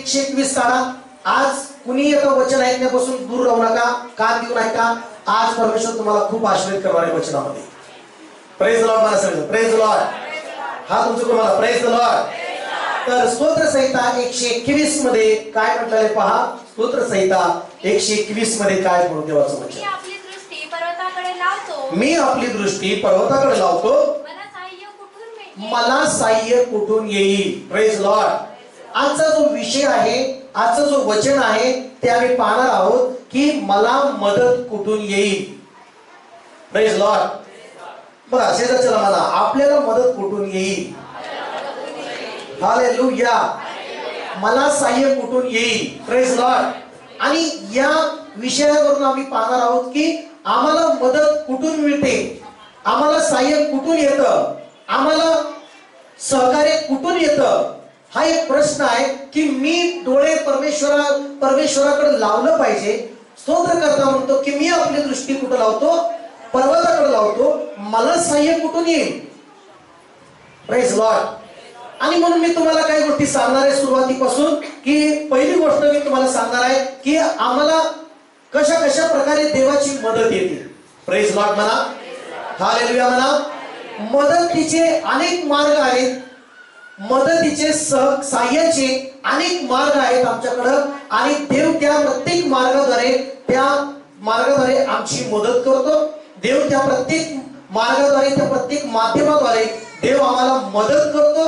121 काढा. आज कुणी एका वचन ऐकण्यापासून दूर राहू नका, कान देऊ नका. आज परमेश्वर तुम्हाला खूप आशीर्वाद करणार आहे वचनामध्ये. प्रेज द लॉर्ड म्हणा सगळे, प्रेज द लॉर्ड. हा तुमचं तुम्हाला प्रेज द लॉर्ड. तर स्तोत्र संहिता 121 मध्ये काय म्हटलेलं आहे पहा. स्तोत्र संहिता 121 मध्ये काय म्हणून देवाचं वचन. मी आपली दृष्टी पर्वताकडे लावतो, मला साह्य कुठून येईल. Praise Lord. आजचा जो विषय आहे, आजचा जो वचन आहे ते आम्ही पाहणार आहोत की मला मदत कुठून येईल. Praise Lord. बघा शेजारच्याला मला आपल्याला मदत कुठून येईल. हालेलुया. मला साह्य कुठून येईल. Praise Lord. आणि या विषयावरून आम्ही पाहणार आहोत की आम्हाला मदत कुठून मिळते, आम्हाला साह्य कुठून येतं, आम्हाला सहकार्य कुठून येतं. हा एक प्रश्न आहे की मी डोळे परमेश्वराकडे लावलं पाहिजे. स्तोत्रकर्ता म्हणतो की मी आपली दृष्टी कुठं लावतो, पर्वताकडे लावतो, मला साह्य कुठून येईल. Praise Lord. आणि म्हणून मी तुम्हाला काही गोष्टी सांगणार आहे सुरुवातीपासून की पहिली गोष्ट मी तुम्हाला सांगणार आहे की आम्हाला कशा कशा प्रकारे देवाची मदत येते. प्रेज लॉर्ड म्हणा, हालेलुया म्हणा. मदतीचे अनेक मार्ग आहेत, मदतीचे साह्याचे अनेक मार्ग आहेत आमच्याकडं. आणि देव त्या प्रत्येक मार्गाद्वारे आमची मदत करतो. देव त्या प्रत्येक मार्गाद्वारे, त्या प्रत्येक माध्यमाद्वारे देव आम्हाला मदत करतो.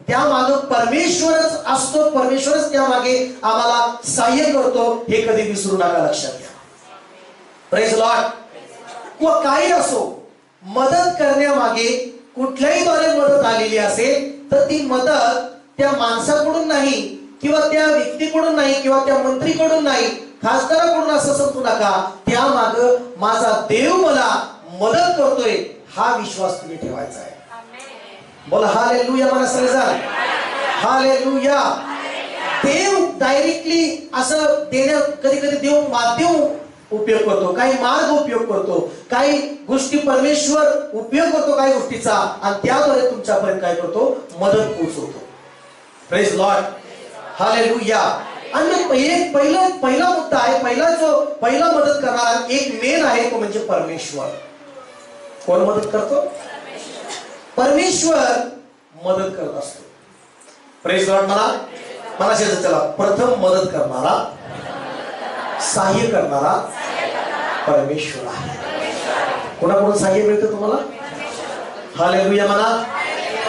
त्या मागे परमेश्वरच असतो, परमेश्वरच त्या मागे आम्हाला साह्य करतो. हे कधी विसरू नका, लक्षात घ्या. Praise Lord. व काही असो, मदत करण्यामागे कुठल्याही द्वारे मदत आलेली असेल तर ती मदत त्या माणसाकडून नाही, किंवा त्या व्यक्तीकडून नाही, किंवा त्या मंत्रीकडून नाही, खासदाराकडून असं समजू नका. त्या माग माझा देव मला मदत करतोय हा विश्वास तुम्ही ठेवायचा आहे. बोला हालेलुया म्हणा सगळेजण. हालेलुया. देव डायरेक्टली असं देण्या, कधी कधी देव माध्यम उपयोग करतो, काही मार्ग उपयोग करतो, काही गोष्टी परमेश्वर उपयोग करतो काही गोष्टीचा, आणि त्याद्वारे तुमच्यापर्यंत काय करतो, मदत पोहोचवतो. Praise Lord. हालेलुया. आणि पहिला मुद्दा आहे, पहिला मदत करणारा एक मेन आहे तो म्हणजे परमेश्वर. कोण मदत करतो? परमेश्वर मदत करत असतो. प्रेज लॉर्ड म्हणा. मला चला, प्रथम मदत करणारा, साह्य करणारा परमेश्वर आहे. कोणाकडून साह्य मिळतं तुम्हाला? हालेलुया म्हणा.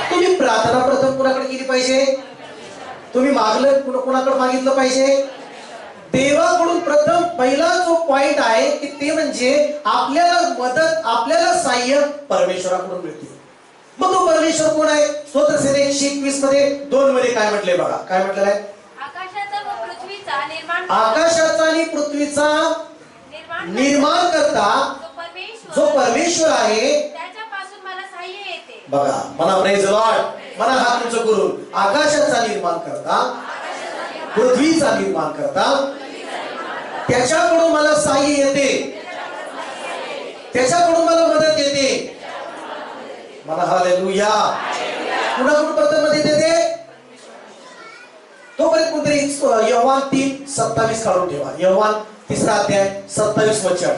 तुम्ही प्रार्थना प्रथम कोणाकडे केली पाहिजे? तुम्ही मागलं कोणाकडे मागितलं पाहिजे? देवाकडून प्रथम पहिला जो पॉइंट आहे की ते म्हणजे आपल्याला मदत, आपल्याला साह्य परमेश्वराकडून मिळते. मग तो परमेश्वर कोण आहे? स्तोत्र संहिता 121 मध्ये 2 मध्ये काय म्हटलंय बघा. काय म्हटलेलं आहे? आकाशाचा आणि पृथ्वीचा निर्माण करता जो परमेश्वर आहे त्याच्यापासून मला साह्य येते. बघा म्हणा प्रेज लॉर्ड. म्हणा हात उंच करून. आकाशाचा निर्माण करता, पृथ्वीचा निर्माण करता, त्याच्याकडून मला साह्य येते, त्याच्याकडून मला मदत येते. मला हालेलुया. कुणाकडून प्रथम मदत येते? तोपर्यंत कोणतरी योहान 3:27 काढून ठेवा. योहान 3रा अध्याय 27 वचन.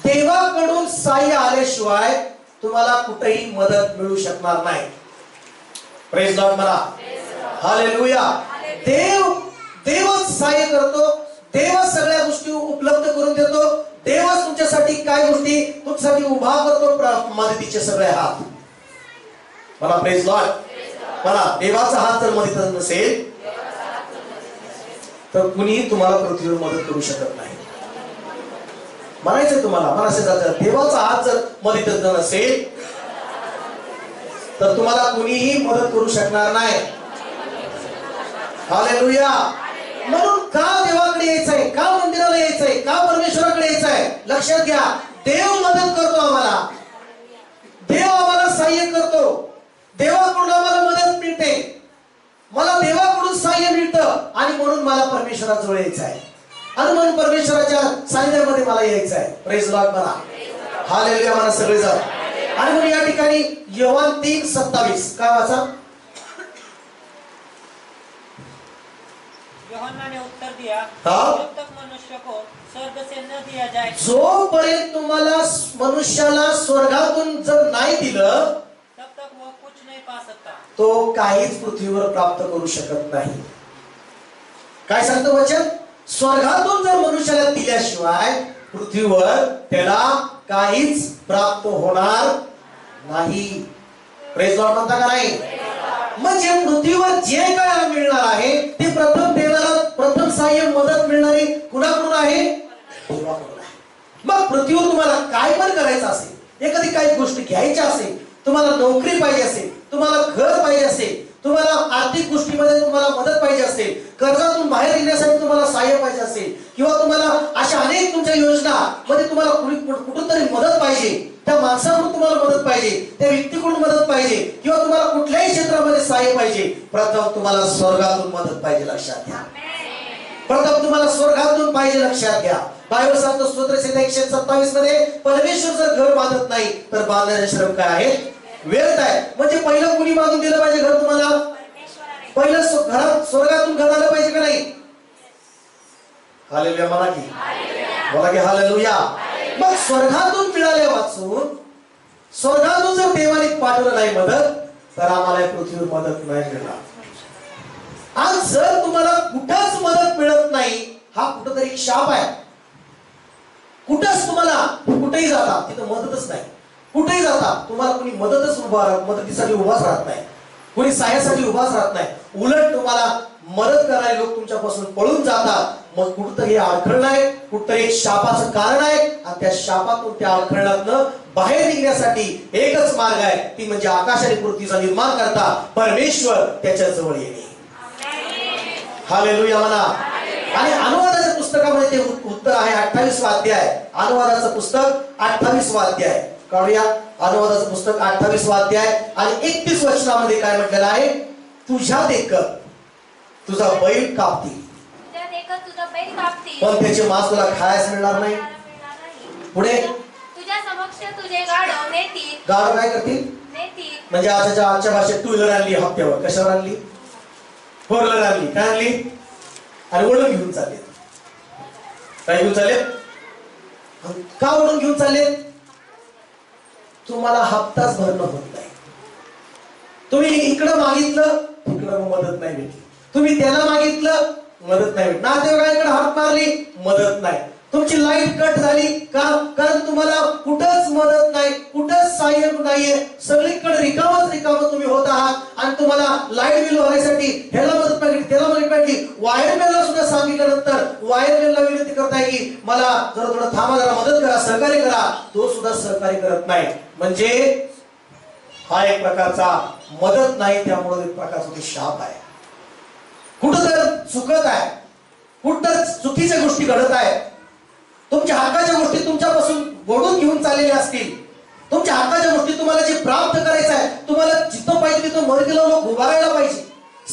देवाकडून साह्य आल्याशिवाय तुम्हाला कुठेही मदत मिळू शकणार नाही. प्रेज लॉर्ड म्हणा. हालेलुया. देवच साह्य करतो, देवच सगळ्या गोष्टी उपलब्ध करून देतो, देवच तुमच्यासाठी काय गोष्टी तुमच्यासाठी उभा करतो, मदतीचे सगळे हात. मला प्रेज लॉर्ड. मला देवाचा हात जर मदत नसेल तर कुणीही तुम्हाला पृथ्वीवर मदत करू शकत नाही. म्हणायचं तुम्हाला, मला असं जातं, देवाचा हात जर मदत नसेल तर तुम्हाला कुणीही मदत करू शकणार नाही. हालेलुया. म्हणून का देवाकडे यायचंय, का मंदिराला यायचंय, का परमेश्वराकडे यायचंय? लक्षात घ्या, देव मदत करतो आम्हाला, देव आम्हाला साह्य करतो, देवाकडून आम्हाला मदत मिळते, मला देवाकडून साह्य मिळतं. आणि म्हणून मला परमेश्वराजवळ यायचं आहे, आणि म्हणून परमेश्वराच्या सानिध्यामध्ये मला यायचं आहे. प्रेज लॉर्ड म्हणा. हालेलुया म्हणा सगळेजण. आणि म्हणून या ठिकाणी योहान 3:27 काय वाचा? यूहन्ना ने उत्तर दिया, हाँ। जब तक मनुष्य को स्वर्ग से न दिया जाए, जोपर्यंत तुम्हाला मनुष्याला स्वर्गातून जर नाही दिलं तब तक वह कुछ नहीं पा सकता. तो काहीच पृथ्वीवर प्राप्त करू शकत नाही. काय सांगतो वचन? स्वर्गातून जर मनुष्याला दिल्याशिवाय पृथ्वीवर त्याला काहीच प्राप्त होणार नाही. प्रेज लॉर्ड म्हणता का नाही? म्हणजे पृथ्वीवर जे काय मिळणार आहे ते प्रथम देणारा, प्रथम सहाय्य मदत मिळणारी कुणाकडून आहे? देवाकडून आहे. मग पृथ्वीवर तुम्हाला काय पण करायचं असेल, एखादी काही गोष्ट घ्यायची असेल, तुम्हाला नोकरी पाहिजे असेल, तुम्हाला घर पाहिजे असेल, तुम्हाला आर्थिक गोष्टीमध्ये तुम्हाला मदत पाहिजे असेल, कर्जातून बाहेर येण्यासाठी तुम्हाला सहाय्य पाहिजे असेल, किंवा तुम्हाला अशा अनेक तुमच्या योजना मध्ये तुम्हाला कुठून तरी मदत पाहिजे, त्या माणसाकडून तुम्हाला मदत पाहिजे, त्या व्यक्तीकडून मदत पाहिजे, किंवा तुम्हाला कुठल्याही क्षेत्रामध्ये सहाय्य पाहिजे, प्रथम तुम्हाला स्वर्गातून मदत पाहिजे. लक्षात घ्या, प्रथम तुम्हाला स्वर्गातून पाहिजे. लक्षात घ्या. बायबल सांगतो स्तोत्रसंहिता 127 मध्ये, परमेश्वर जर घर बांधत नाही तर बांधण्याचे श्रम काय आहे? व्यर्थ आहे. म्हणजे पहिलं कुणी बांधून दिलं पाहिजे घर तुम्हाला? पहिलं घरात स्वर्गातून घर आलं पाहिजे का नाही? हालेलुया म्हणा की, बोला की हालेलुया. मग स्वर्गातून मिळाल्या वाचून स्वर्गातून जर देवाने पाठवलं नाही मदत, तर आम्हाला या पृथ्वीवर मदत नाही मिळणार. आज जर तुम्हाला कुठंच मदत मिळत नाही, हा कुठंतरी एक शाप आहे. कुठंच तुम्हाला, कुठेही जाता तिथं मदतच नाही. कुठेही जाता तुम्हाला कोणी मदतीसाठी उभाच राहत नाही, कोणी सहाय्यासाठी उभाच राहत नाही. उलट तुम्हाला मदत करणारे लोक तुमच्यापासून पळून जातात. मग कुठंतरी अडखळण आहे, कुठंतरी एक शापाचं कारण आहे, आणि त्या शापातून, त्या अडखळणातनं बाहेर निघण्यासाठी एकच मार्ग आहे, ती म्हणजे आकाश आणि पृथ्वीचा निर्माण करता परमेश्वर त्याच्या जवळ येणे. हालेलुया म्हणा. आणि अनुवादाच्या पुस्तकामध्ये ते उत्तर आहे 28वा अध्याय. अनुवादाचं पुस्तक 28वा अध्याय काढूया. अनुवादाचं पुस्तक 28वा अध्याय आणि 31 वचनामध्ये काय म्हटलेलं आहे? तुझ्या देखत तुझा बैल कापतील, तुझ्या देखत तुझा बैल कापतील, पण त्याचे मांस तुला खायला मिळणार नाही. पुढे तुझ्या समक्ष तुझे गाढव नेतील. गाढव काय करतील? नेतील. म्हणजे आजच्या भाषेत टू व्हीलर आणली हप्त्यावर. कशावर आणली? फोर व्हीलर आणली. काय आणली? आणि ओढून घेऊन चालले. काय घेऊन चालले? का ओढून घेऊन चालले? तुम्हाला हप्ताच भरणं होत नाही. तुम्ही इकडं मागितलं, तिकडं मदत नाही भेटली. तुम्ही त्याला मागितलं, मदत नाही भेटली. नातेवाईकांकडे हात मारली, मदत नाही. तुमची लाईट कट झाली का? कारण तुम्हाला कुठंच मदत नाही, कुठंच सहाय्य नाहीये. सगळीकडे रिकामच तुम्ही होत आहात. आणि तुम्हाला लाईट बिल भरायसाठी ह्याला मदत मागितली, त्याला मदत मागितली. वायरमॅनला सुद्धा सांगितल्यानंतर वायरमॅनला विनंती करताय की मला जरा थोडं थांबा, जरा मदत करा, सहकार्य करा. तो सुद्धा सहकार्य करत नाही. म्हणजे हा एक प्रकारचा मदत नाही, त्यामुळे एक प्रकारचा शाप आहे. कुठं तर चुकत आहे, कुठं तर चुकीच्या गोष्टी घडत आहेत. तुमच्या हक्काच्या गोष्टी तुमच्यापासून बोडून घेऊन चाललेल्या असतील. तुमच्या हक्काच्या गोष्टी तुम्हाला जे प्राप्त करायचं आहे, तुम्हाला जिथं पाहिजे तिथं मदतीला लोक उभा राहायला पाहिजे,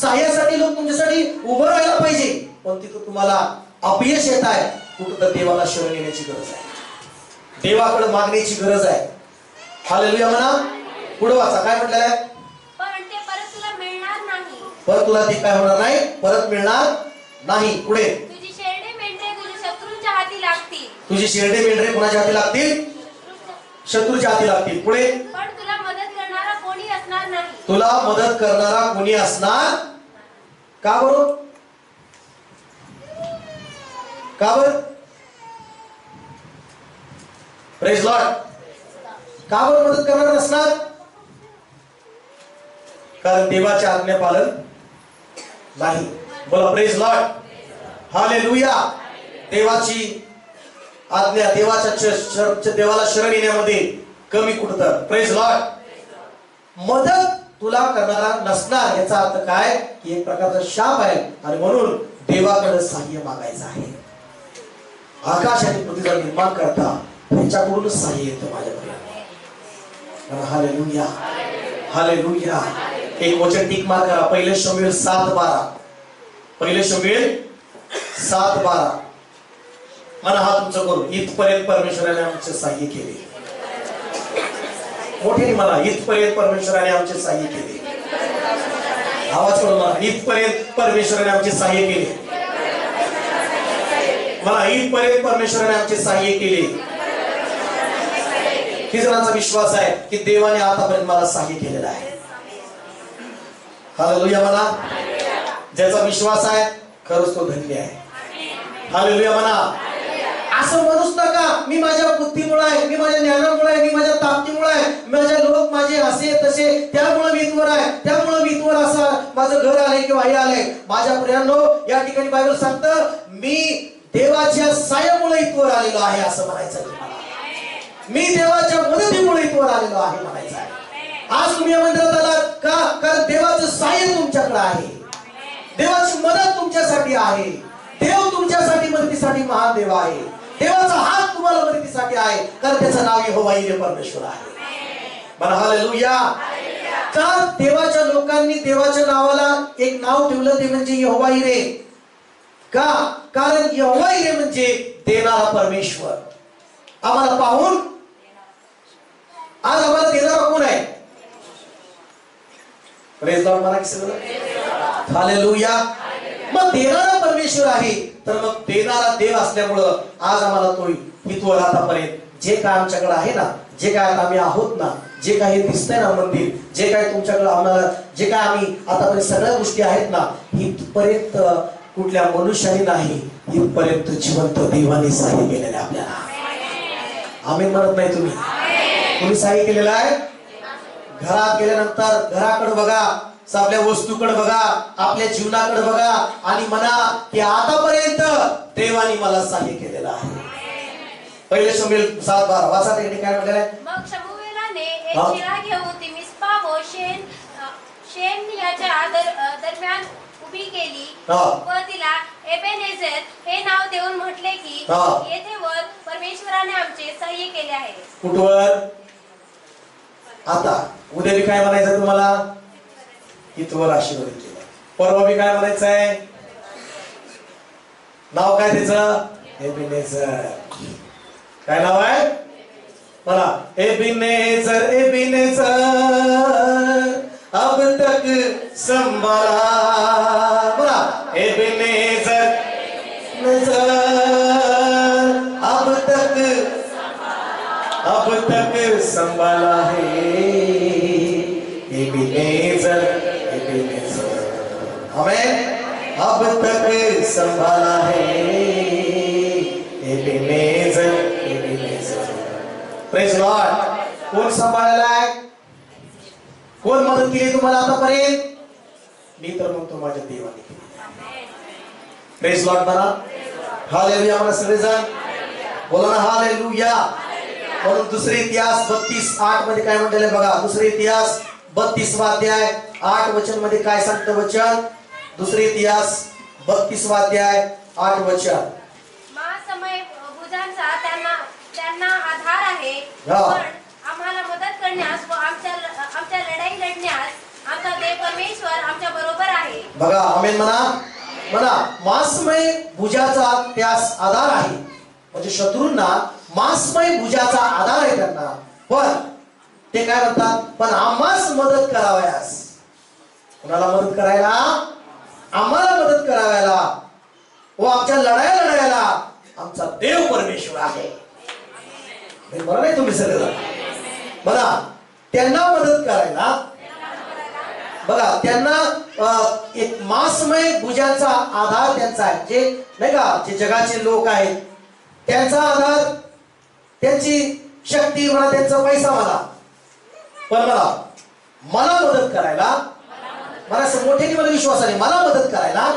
सहाय्यासाठी लोक तुमच्यासाठी उभं राहायला पाहिजे. पण तिथं तुम्हाला अपयश येत आहे. कुठं तर देवाला शरण येण्याची गरज आहे, देवाकडे मागण्याची गरज आहे. हालेलुया म्हणा. पुढे वाचा, काय म्हटलेलं आहे? पण ते परत तुला मिळणार नाही. परत तुला ते काय होणार नाही? परत मिळणार नाही. पुढे, तुझी शेरडे मेंढरे तुझ्या शत्रूंच्या हाती लागतील. तुझी शेरडे मेंढरे कोणाच्या हाती लागतील? शत्रूच्या हाती लागतील. पुढे, पण तुला मदत करणारा कोणी असणार नाही. तुला मदत करणारा कोणी असणार? का बरं? का बरं? Praise Lord. का बरं मदत करणार नसणार? कारण देवाचे आज्ञा पालन नाही. बोला प्रेज लॉर्ड. हालेलुया. देवाची आज्ञा, देवाला शरण येण्यामध्ये कमी कुठं. Praise Lord. मदत तुला करणारा नसणार याचा अर्थ काय? की एक प्रकारचा शाप आहे. आणि म्हणून देवाकडे सहाय्य मागायचं आहे. आकाश आणि पृथ्वीचा निर्माण करता त्यांच्याकडूनच सहाय्य येतं माझ्यापर्यंत. Hallelujah, hallelujah. एक वचन टिक मार करा. 1 शमूएल 7:12. 1 शमूएल 7:12. म्हणा हा तुमचं करून, इथपर्यंत परमेश्वराने आमचे सहाय्य केले. मोठ्याने म्हणा, इथपर्यंत परमेश्वराने आमचे सहाय्य केले. आवाज करून म्हणा, इथपर्यंत परमेश्वराने आमचे सहाय्य केले. मला इथपर्यंत परमेश्वराने आमचे सहाय्य केले. किती जणांचा विश्वास आहे की देवाने आतापर्यंत मला सहाय्य केलेलं आहे? हालेलुया म्हणा. ज्याचा विश्वास आहे खरंच तो धन्य आहे. हालेलुया म्हणा. असं म्हणूच नका मी माझ्या बुद्धीमुळे आहे, मी माझ्या ज्ञानामुळे आहे, मी माझ्या ताकदीमुळे आहे, माझे लोक माझे असे तसे त्यामुळे मी इथवर आहे, त्यामुळे मी इथवर असं माझं घर आलंय किंवा हे आलंय. माझ्या प्रियांनो, या ठिकाणी बायबल सांगतं मी देवाच्या साह्यामुळे इथवर आलेलो आहे असं म्हणायचं तुम्हाला. मी देवाच्या मदतीमुळे इथवर आलेलो आहे म्हणायचं आहे. आज तुम्ही या मंदिरात आलात का? कारण देवाचं साह्य तुमच्याकडे आहे, देवाची मदत तुमच्यासाठी आहे. देव तुमच्यासाठी मदतीसाठी महान देव आहे. देवाचा हात तुम्हाला मदतीसाठी आहे, कारण त्याचं नाव यहोवा यिरे परमेश्वर आहे. म्हणा हालेलुया. तर देवाच्या लोकांनी देवाच्या नावाला एक नाव ठेवलं, ते म्हणजे यहोवा यिरे. का? कारण यहोवा यिरे म्हणजे देणारा परमेश्वर. आम्हाला पाहून आज आम्हाला देणारा कोण आहे? प्रेज लॉर्ड म्हणा की सगळं. हालेलुया. मग देणारा परमेश्वर आहे, तर मग देणारा देव असल्यामुळं आज आम्हाला तो इथवर आतापर्यंत जे काय आमच्याकडे आहे ना, जे काय आम्ही आहोत ना, जे काही दिसतंय ना मंदिर, जे काय तुमच्याकडे आम्हाला जे काय आम्ही आतापर्यंत सगळ्या गोष्टी आहेत ना, इथपर्यंत कुठल्या मनुष्याने नाही, इथपर्यंत जिवंत देवाने सहाय्य केलेलं आहे आपल्याला. आम्ही म्हणत नाही तुम्ही? कोणी सहाय्य केलेलं आहे? घरात गेल्यानंतर घराकडे बघा, आपल्या वस्तूकडे बघा, आपल्या जीवनाकडे बघा आणि म्हणा की आतापर्यंत देवाने मला सहाय्य केलेलं आहे. पहिले शमूएल 7:12 वाचा. त्या ठिकाणी काय म्हटलेलं आहे? मग शमूएलाने एक शिळा घेऊन ती मिस्पा व शेन याच्या दरम्यान उभी केली व तिला एबेनेझर हे नाव देऊन म्हटले की येथे वर परमेश्वराने आमचे सहाय्य केले आहे. कुठवर? आता उद्या बी काय म्हणायचं तुम्हाला? इथवर आशीर्वाद केला. परवा बी काय म्हणायचं आहे? नाव काय त्याचं? एबेनेझर. काय नाव आहे? मला एबेनेझर एबेनेझर अब तक संभाला. बघा एबेनेझर नजर अब तक संभाला है. एबेनेझर एबेनेझर हमें अब तक संभाला है. Ebenezer Ebenezer. Praise Lord. कोण सांभाळलेला आहे? कोण मदत केली तुम्हाला आतापर्यंत? मी तर म्हणतो माझ्या देवाने केली. प्रेज लॉर्ड म्हणा. हालेलुया म्हणा सगळेजण. बोला ना हालेलुया. म्हणून दुसरे इतिहास 32:8 मध्ये काय म्हटलेलं आहे बघा. दुसरे इतिहास 32वा अध्याय 8 वचन मध्ये काय सांगतं वचन? दुसरे इतिहास 32वा अध्याय 8 वचन. महासमय भुजांचा त्यांना आधार आहे, पण आम्हाला मदत करण्यास व आमच्या लढाई लढण्यास आमचा देव परमेश्वर आमच्या बरोबर आहे. बघा आमेन म्हणा. म्हणा मासमय भुजाचा त्यास आधार आहे, म्हणजे शत्रूंना मासमय भुजाचा आधार आहे त्यांना. पण ते काय म्हणतात? पण आम्हास मदत करावयास. कोणाला मदत करायला? आम्हाला मदत करायला व आमच्या लढायला आमचा देव परमेश्वर आहे. बरं नाही तुम्ही सगळं? बघा त्यांना मदत करायला, बघा त्यांना एक मासमय भुजाचा आधार त्यांचा आहे. जे नाही का, जे जगाचे लोक आहेत त्यांचा आधार, त्यांची शक्ती म्हणा, त्यांचा पैसा म्हणा, पण मला मदत करायला, मला मोठ्याने मला विश्वास आहे, मला मदत करायला,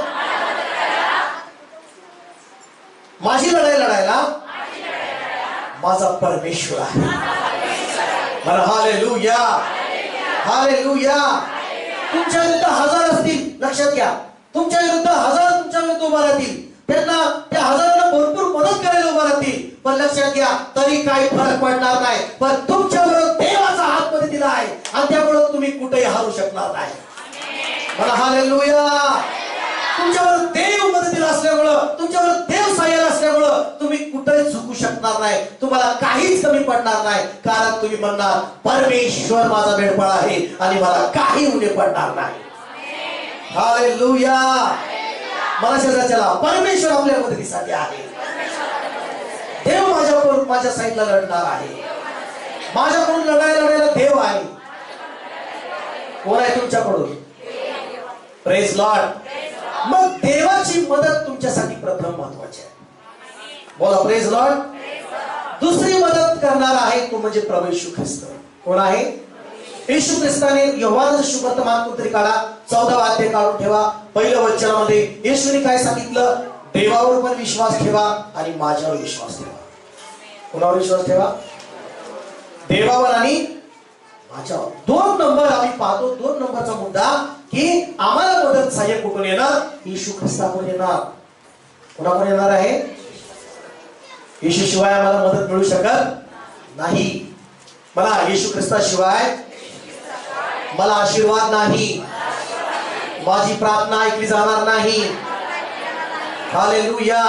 माझी लढाई लढायला माझा परमेश्वर आहे. मला हालेलुया हालेलुया. तुमच्या विरुद्ध 1000 असतील, लक्षात घ्या, तुमच्या विरुद्ध 1000 तुमच्या विरुद्ध उभा राहतील, त्यांना त्या हजारांना भरपूर मदत करायला उभा राहतील, पण लक्षात घ्या तरी काही फरक पडणार नाही. पण तुमच्या बरोबर देवाचा हात मध्ये दिला आहे आणि त्यामुळे तुम्ही कुठेही हारू शकणार नाही. मला हालेलुया. तुमच्यावर देव मदतीला असल्यामुळं, तुमच्यावर देव सहाय्याला असल्यामुळं तुम्ही कुठेही चुकू शकणार नाही, तुम्हाला काहीच कमी पडणार नाही. कारण तुम्ही म्हणणार परमेश्वर माझा मेंढपाळ आहे आणि मला काही उणे पडणार नाही. हालेलुया. मला शेजारच्याला परमेश्वर आपल्या मदतीसाठी आहे. माझ्या साईडला लढणार आहे. माझ्याकडून लढायला देव आहे. कोण आहे तुमच्याकडून? Praise Lord. मग देवाची मदत तुमच्यासाठी प्रथम महत्वाची आहे. बोला प्रेज लॉर्ड. दुसरी मदत करणार आहे तो म्हणजे प्रभू येशू ख्रिस्त. कोण आहे? येशू ख्रिस्ताने योहानचा शुभवर्तमान कुठतरी काढा, 14वा अध्याय काढून ठेवा. पहिल्या वचनामध्ये येशूने काय सांगितलं? देवावर पण विश्वास ठेवा आणि माझ्यावर विश्वास ठेवा. कोणावर विश्वास ठेवा? देवावर आणि माझ्यावर. 2 नंबर आम्ही पाहतो. 2 नंबरचा मुद्दा की आम्हाला मदत सहाय्य कुठून येणार? येशू ख्रिस्ताकडून येणार. कोणाकडून येणार आहे? येशू शिवाय आम्हाला मदत मिळू शकत नाही. मला येशू ख्रिस्ताशिवाय मला आशीर्वाद नाही. माझी प्रार्थना ऐकली जाणार नाही. हालेलुया.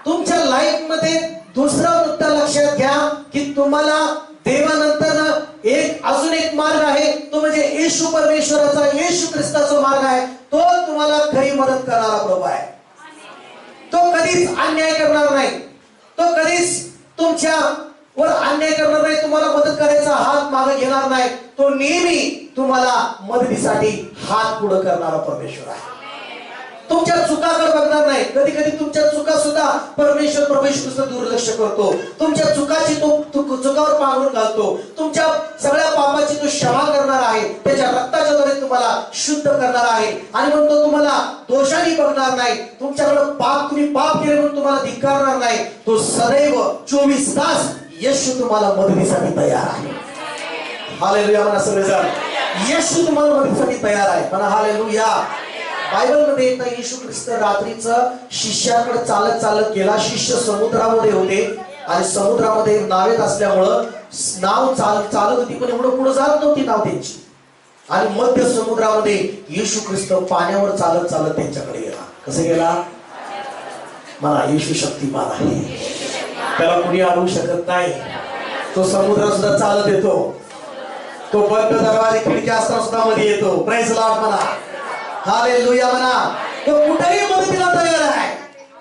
तुमच्या लाईफ मध्ये दुसरा मुद्दा लक्षात घ्या की तुम्हाला देवानंतर अजून एक मार्ग आहे, तो म्हणजे येशू परमेश्वराचा, येशू ख्रिस्ताचा मार्ग आहे. तो तुम्हाला खरी मदत करणारा प्रभू आहे. तो कधीच अन्याय करणार नाही. तो कधीच तुमच्या वर अन्याय करणार नाही. तुम्हाला मदत करायचा हात मागे घेणार नाही. तो नेहमी तुम्हाला मदतीसाठी हात पुढे करणारा परमेश्वर आहे. तुमच्या चुकाकडे बघणार नाही. कधी कधी तुमच्या चुका सुद्धा परमेश्वर प्रभू येशू ख्रिस्त दुर्लक्ष करतो. तुमच्या चुकाची तो चुकावर पांघरून घालतो. तुमच्या सगळ्या पापाची तो क्षमा करणार आहे. त्याच्या रक्ताच्या द्वारे तुम्हाला शुद्ध करणार आहे. आणि म्हणतो तुम्हाला दोषाने बघणार नाही. तुमच्याकडे तुम्ही पाप केले म्हणून तुम्हाला धिक्कारणार नाही. तो सदैव 24 तास येशू तुम्हाला मदतीसाठी तयार आहे. हालेलुया. म्हणा सगळेजण, येशू तुम्हाला मदतीसाठी तयार आहे. म्हणा हालेलुया. बायबलमध्ये येतं येशू ख्रिस्त रात्रीचं शिष्याकडे चालत चालत गेला. शिष्य समुद्रामध्ये होते आणि समुद्रामध्ये नावेत असल्यामुळं नाव चालत होती, पण एवढं पुढे जात नव्हती नाव त्यांची. आणि मध्य समुद्रामध्ये येशू ख्रिस्त पाण्यावर चालत चालत त्यांच्याकडे गेला. कसं गेला? मला येशू शक्तिमान आहे. त्याला कुणी अडवू शकत नाही. तो समुद्र सुद्धा चालत येतो. तो बंद दरवाजे खिडक्या असताना सुद्धा मध्ये येतो. प्रेज लॉर्ड म्हणा. हालेलुया म्हणा. तो कुठेही मदतीला तयार आहे.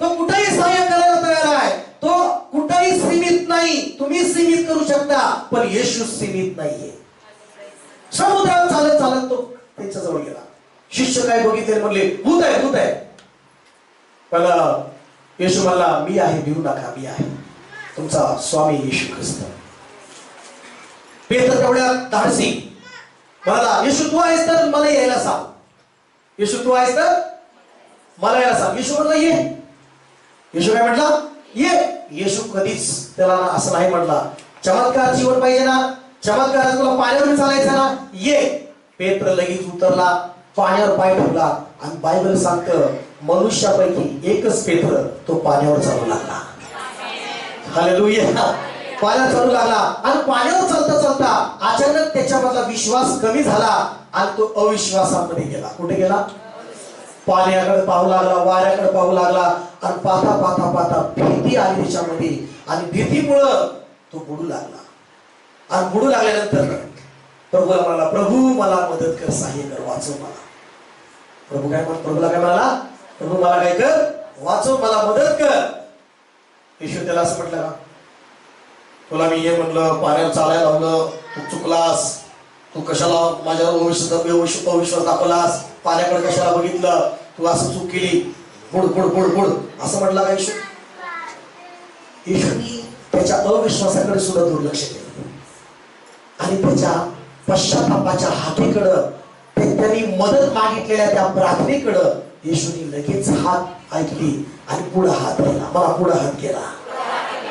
तो कुठेही सहाय्य करायला तयार आहे. तो कुठेही सीमित नाही. तुम्ही सीमित करू शकता पण येशू सीमित नाहीये. समुद्रात चालत चालत तो त्यांच्या जवळ गेला. शिष्य काय बघितले? म्हणले भूत आहे, भूत आहे. पण येशू म्हणला मी आहे, भिवू नका, मी आहे तुमचा स्वामी येशू ख्रिस्त. पेत्र तेवढ्या धाडसी म्हणाला येशू तू आहेस तर मला यायला सांग. येशू तू आहेस तर मला यायला सांग. येशू म्हणला ये. येशू काय म्हटला? ये. येशू कधीच त्याला असं नाही म्हटला चमत्कार जीवन पाहिजे ना, चमत्कार तुला पाण्यावर चालायचं ना, ये. पेत्र लगेच उतरला, पाण्यावर पाय ठेवला आणि बायबल सांगतं मनुष्यापैकी एकच पेत्र तो पाण्यावर चालू लागला. हालेलुया. पाण्यावर चालू लागला आणि पाण्यावर चालता चालता अचानक त्याच्यामधला विश्वास कमी झाला आणि तो अविश्वासामध्ये गेला. कुठे गेला? पाण्याकडे पाहू लागला, वाऱ्याकडे पाहू लागला आणि पाहता पाहता पाहता भीती आली त्याच्यामध्ये आणि भीतीमुळं तो बुडू लागला. आणि बुडू लागल्यानंतर प्रभूला म्हणाला प्रभू मला मदत कर, सहाय्य कर, वाचव मला. प्रभूला काय म्हणाला? प्रभू मला काय कर? वाचव, मला मदत कर. येशू त्याला असं म्हटलं का तुला मी हे म्हणलं पाण्यावर चालायला लावलं, तू चुकलास, तू कशाला माझ्यावर अविश्वास दाखवलास, पाण्याकडे कशाला बघितलं, तू असं चूक केली, बुड बुड बुड बुड असं म्हटलं का येशू? येशूनी त्याच्या अविश्वासाकडे सुद्धा दुर्लक्ष केलं आणि त्याच्या पश्चातापाच्या हातीकडं, त्यांनी मदत मागितलेल्या त्या प्रार्थनेकडं येशूनी लगेच हात ऐकली आणि पुढे हात केला. मला पुढे हात केला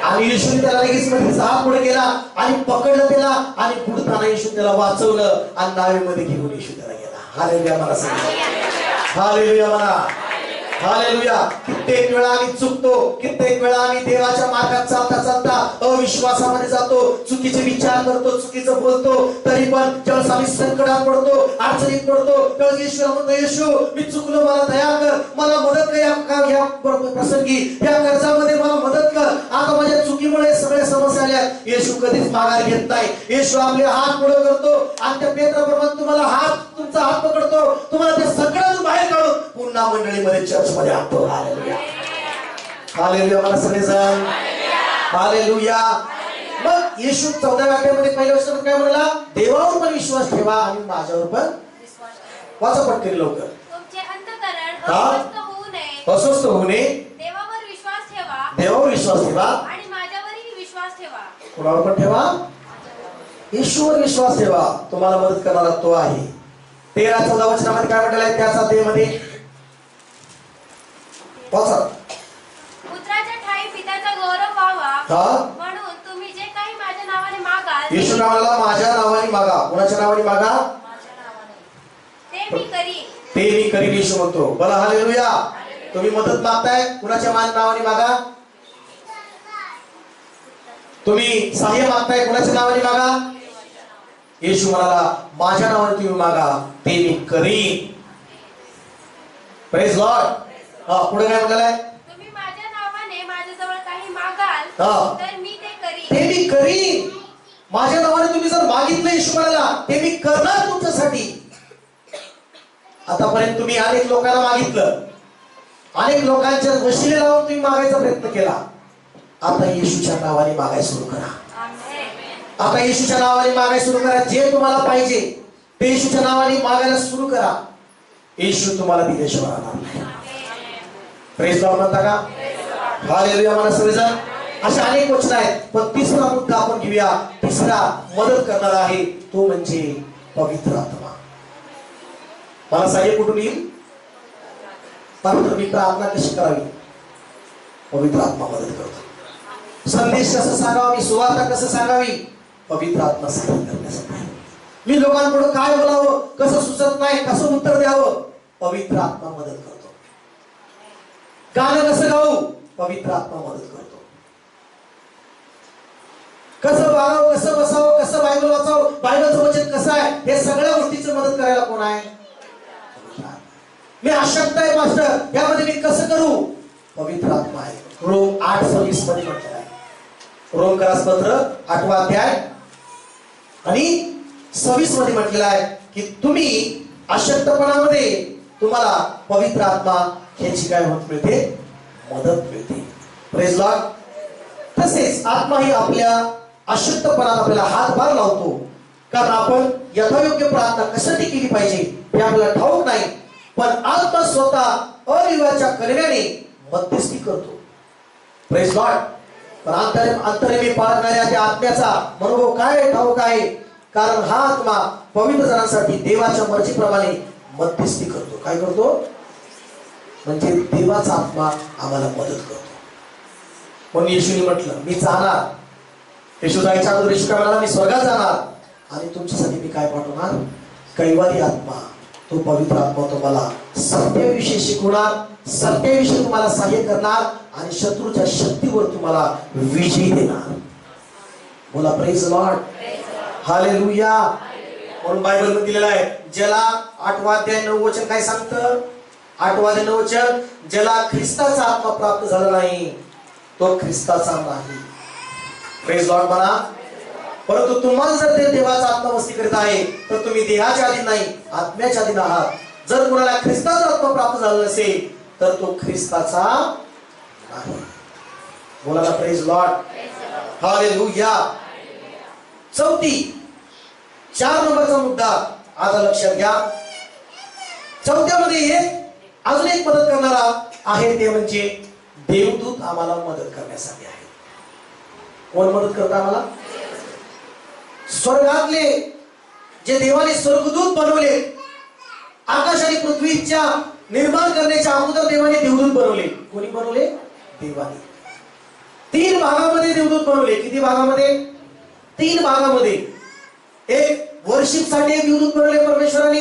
आणि येशूने त्याला लगेच मध्ये हात पुढे गेला आणि पकडलं त्याला आणि बुडताना येशू त्याला वाचवलं आणि नावेमध्ये घेऊन येशू त्याला गेला. हालेलुया म्हणा सगळे. हालेलुया म्हणा. हालेलुया. कित्येक वेळा आम्ही चुकतो, कित्येक वेळा आम्ही देवाच्या मार्गात चालता चालता अविश्वासामध्ये जातो, चुकीचे विचार करतो, चुकीचं बोलतो. तरी पण ज्यावेळेस आम्ही संकटात पडतो, अडचणीत पडतो, त्यावेळेस येशूला म्हणतो येशू मी चुकलो, मला दया कर, मला मदत कर, या प्रसंगी या कर्जामध्ये मला मदत कर. आता माझ्या चुकीमुळे सगळ्या समस्या आल्या. येशू कधीच माघार घेत नाही. येशू आपले हात पुढे करतो आणि त्या पेत्राप्रमाणे तुम्हाला तुमचा हात पकडतो, तुम्हाला त्या सगळ्यातून बाहेर काढून पुन्हा मंडळीमध्ये चर्च मध्ये आणतो. हालेलुया. हालेलुया. मला सगळे सांग हालेलुया. मग येशू 14व्या अध्यायामध्ये पहिल्या वचनात काय म्हणाला? देवावर पण विश्वास ठेवा आणि माझ्यावर पण. वाचा पटकन लवकर. तुमचे अंतःकरण हा? अस्वस्थ होऊ नये. अस्वस्थ होऊ नये. देवावर विश्वास ठेवा देवावर विश्वास ठेवा. आणि माझ्यावरही विश्वास ठेवा. कोणावर पण ठेवा? येशूवर विश्वास ठेवा. तुम्हाला मदत करणारा तो आहे. 13-14 वचनामध्ये काय म्हटलेलं आहे त्याच अध्यायामध्ये? वाचा. पुत्राच्या ठायी पित्याचा गौरव व्हावा हा? म्हणून तुम्ही जे काही माझ्या नावाने मागाल येशू नावाला माझ्या नावाने मागा. कोणाच्या नावाने मागा? ते मी करीन. ते मी करीन येशू म्हणतो. बोला हालेलुया. तुम्ही मदत मागताय कुणाच्या नावाने मागा. तुम्ही सहाय्य मागताय कुणाच्या नावाने मागा. येशू म्हणाला माझ्या नावाने तुम्ही मागा ते मी करीन. Praise Lord. पुढे काय म्हणाले आहे? तुम्ही माझ्या नावाने माझ्याजवळ काही मागाल हा. तर मी ते करीन. ते मी करीन. माझ्या नावाने तुम्ही जर मागितलं येशू म्हणाला ते मी करणार तुमच्यासाठी. आतापर्यंत तुम्ही अनेक लोकांना मागितलं, अनेक लोकांच्या वशिले लावून तुम्ही मागायचा प्रयत्न केला. आता येशूच्या नावाने मागायला सुरू करा. आता येशूच्या नावाने मागायला सुरू करा. जे तुम्हाला पाहिजे ते येशूच्या नावाने मागायला सुरू करा. येशू तुम्हाला दिल्याशिवाय राहणार नाही. प्रेज लॉर्ड म्हणता का? हालेलुया म्हणा सगळेजण. अशा अनेक वचन आहेत, पण तिसरा मुद्दा आपण घेऊया. तिसरा मदत करणारा आहे तो म्हणजे पवित्र आत्मा. मला सहाय्य कुठून येईल? पवित्र मी प्रार्थना कशी करावी? पवित्र आत्मा मदत करतो. संदेश कसं सांगावा, मी सुवार्ता कसं सांगावी? पवित्र आत्मा सहाय्य करण्यासाठी. मी लोकांपुढे काय बोलावं, कसं सुचत नाही, कसं उत्तर द्यावं? पवित्र आत्मा मदत करतो. गाणं कसं गाऊ? पवित्र आत्मा मदत करतो. कसं वागावं, कसं बसावं, कसं बायबल वाचावं, बायबलचं वचन कसं आहे, हे सगळ्या गोष्टीचं मदत करायला कोण आहे? मी अशक्त आहे मास्टर, यामध्ये मी कसं करू? पवित्र आत्मा आहे. रोम 8:26 मध्ये म्हटलं आहे. रोमकरास पत्र 8वा अध्याय आणि 26 मध्ये म्हटलेलं आहे की तुम्ही अशक्तपणामध्ये तुम्हाला पवित्र आत्मा ह्याची काय होत मिळते? मदत मिळते. Praise Lord. तसेच आत्मा ही आपल्या अशक्तपणात आपल्याला हातभार लावतो, कारण आपण यथायोग्य प्रार्थना कशासाठी केली पाहिजे हे आपल्याला ठाऊक नाही, पण आत्मा स्वतः अविवाच्या करण्याने मध्यस्थी करतो. Praise Lord. पण अंतरेने पाळणाऱ्या त्या आत्म्याचा अनुभव काय ठाऊक आहे, कारण हा आत्मा पवित्र जनांसाठी देवाच्या मर्जीप्रमाणे मध्यस्थी करतो. काय करतो? म्हणजे देवाचा आत्मा आम्हाला मदत करतो. म्हणून येशूने म्हटलं मी जाणार. येशू जायच्या अगोदर येशू काय म्हणाला? मी स्वर्गात जाणार आणि तुमच्यासाठी मी काय पाठवणार? कैवारी आत्मा. तो पवित्र आत्मा तुम्हाला सत्याविषयी शिकवणार, सत्याविषयी तुम्हाला सहाय्य करणार आणि शत्रूच्या शक्तीवर तुम्हाला विजय देणार. बोला प्रेज लॉर्ड. हालेलुया. म्हणून बायबल मध्ये दिलेलं आहे, ज्याला 8वा अध्याय 9 वचन काय सांगतं? 8वा अध्याय 9 वचन, ज्याला ख्रिस्ताचा आत्मा प्राप्त झाला नाही तो ख्रिस्ताचा नाही. प्रेज लॉर्ड म्हणा. परंतु तुम्हाला जर ते देवाचा आत्मा वस्ती करीत आहे तर तुम्ही देहाच्या अधीन नाही आत्म्याच्या अधीन आहात. जर कोणाला ख्रिस्ताचा आत्मा प्राप्त झाला नसेल तर तो ख्रिस्ताचा नाही. बोला ना प्रेज लॉर्ड. हालेलुया. चौथी 4 नंबरचा मुद्दा आता लक्षात घ्या. चौथ्यामध्ये अजून एक मदत करणारा आहे, ते म्हणजे देवदूत आम्हाला मदत करण्यासाठी आहे. कोण मदत करतं आम्हाला? स्वर्गातले जे देवाने स्वर्गदूत बनवले, आकाश आणि पृथ्वीच्या निर्माण करण्याच्या अगोदर देवाने देवदूत बनवले. कोणी बनवले? देवाने. 3 भागामध्ये देवदूत बनवले. किती भागामध्ये? 3 भागामध्ये. एक वर्शिप साठी एक देवदूत बनवले परमेश्वराने,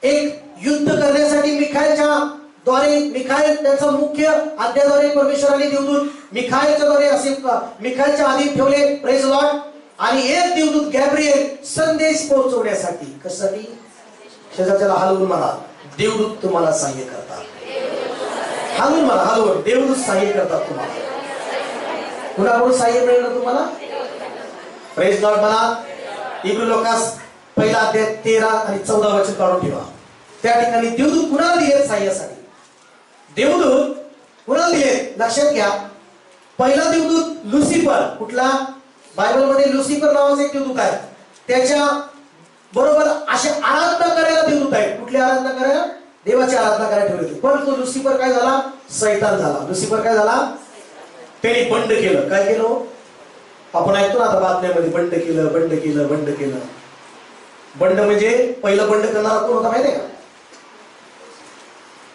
एक युद्ध करण्यासाठी मिखाएल त्यांचा मुख्य आज्ञाद्वारे परमेश्वराने देवदूत मिखाएलच्या द्वारे असे मिखाएलच्या आधी ठेवले. Praise Lord. आणि एक देवदूत गॅब्रिएल संदेश पोहोचवण्यासाठी. कशासाठी? शेजारच्याला हलवून म्हणा, देवदूत तुम्हाला सहाय्य करतात. हलवून म्हणा, हलवून. देवदूत सहाय्य करतात तुम्हाला. कुणाकडून सहाय्य मिळणार तुम्हाला? प्रेज लॉर्ड म्हणा. इब्री लोकास पहिला अध्याय 13 आणि 14 वचन काढून ठेवा. त्या ठिकाणी देवदूत कुणाला दिले? सहाय्यासाठी. देवदूत कुणाला दिले? लक्षात घ्या. पहिला देवदूत लुसिफर. कुठला? बायबलमध्ये लुसिफर नावाचा एक देवदूत आहे. त्याच्या बरोबर असे आराधना करायला देवदूत आहे. कुठली आराधना करायला? देवाची आराधना करायला ठेवली होती. पण तो लुसिफर काय झाला? सैतान झाला. लुसिफर काय झाला? त्याने बंड केलं. काय केलं? आपण ऐकतो ना आता बातम्यामध्ये, बंड केलं, बंड केलं, बंड केलं. बंड म्हणजे पहिलं बंड करणारा कोण होता माहितीये का?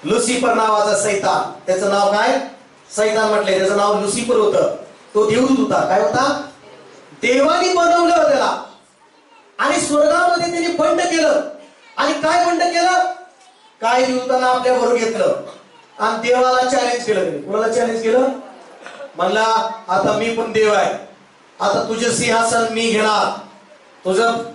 लुसिफर नावाचा सैतान. त्याचं नाव काय? सैतान म्हटलंय. त्याचं नाव लुसिफर होतं. तो देवदूत होता. काय होता? देवाने बनवलं त्याला आणि स्वर्गामध्ये त्यांनी बंड केलं. आणि काय बंड केलं? काय देवतांना आपल्या बरोबर घेतलं आणि देवाला चॅलेंज केलं. त्यांनी कोणाला चॅलेंज केलं? म्हणला आता मी पण देव आहे, आता तुझे सिंहासन मी घेणार.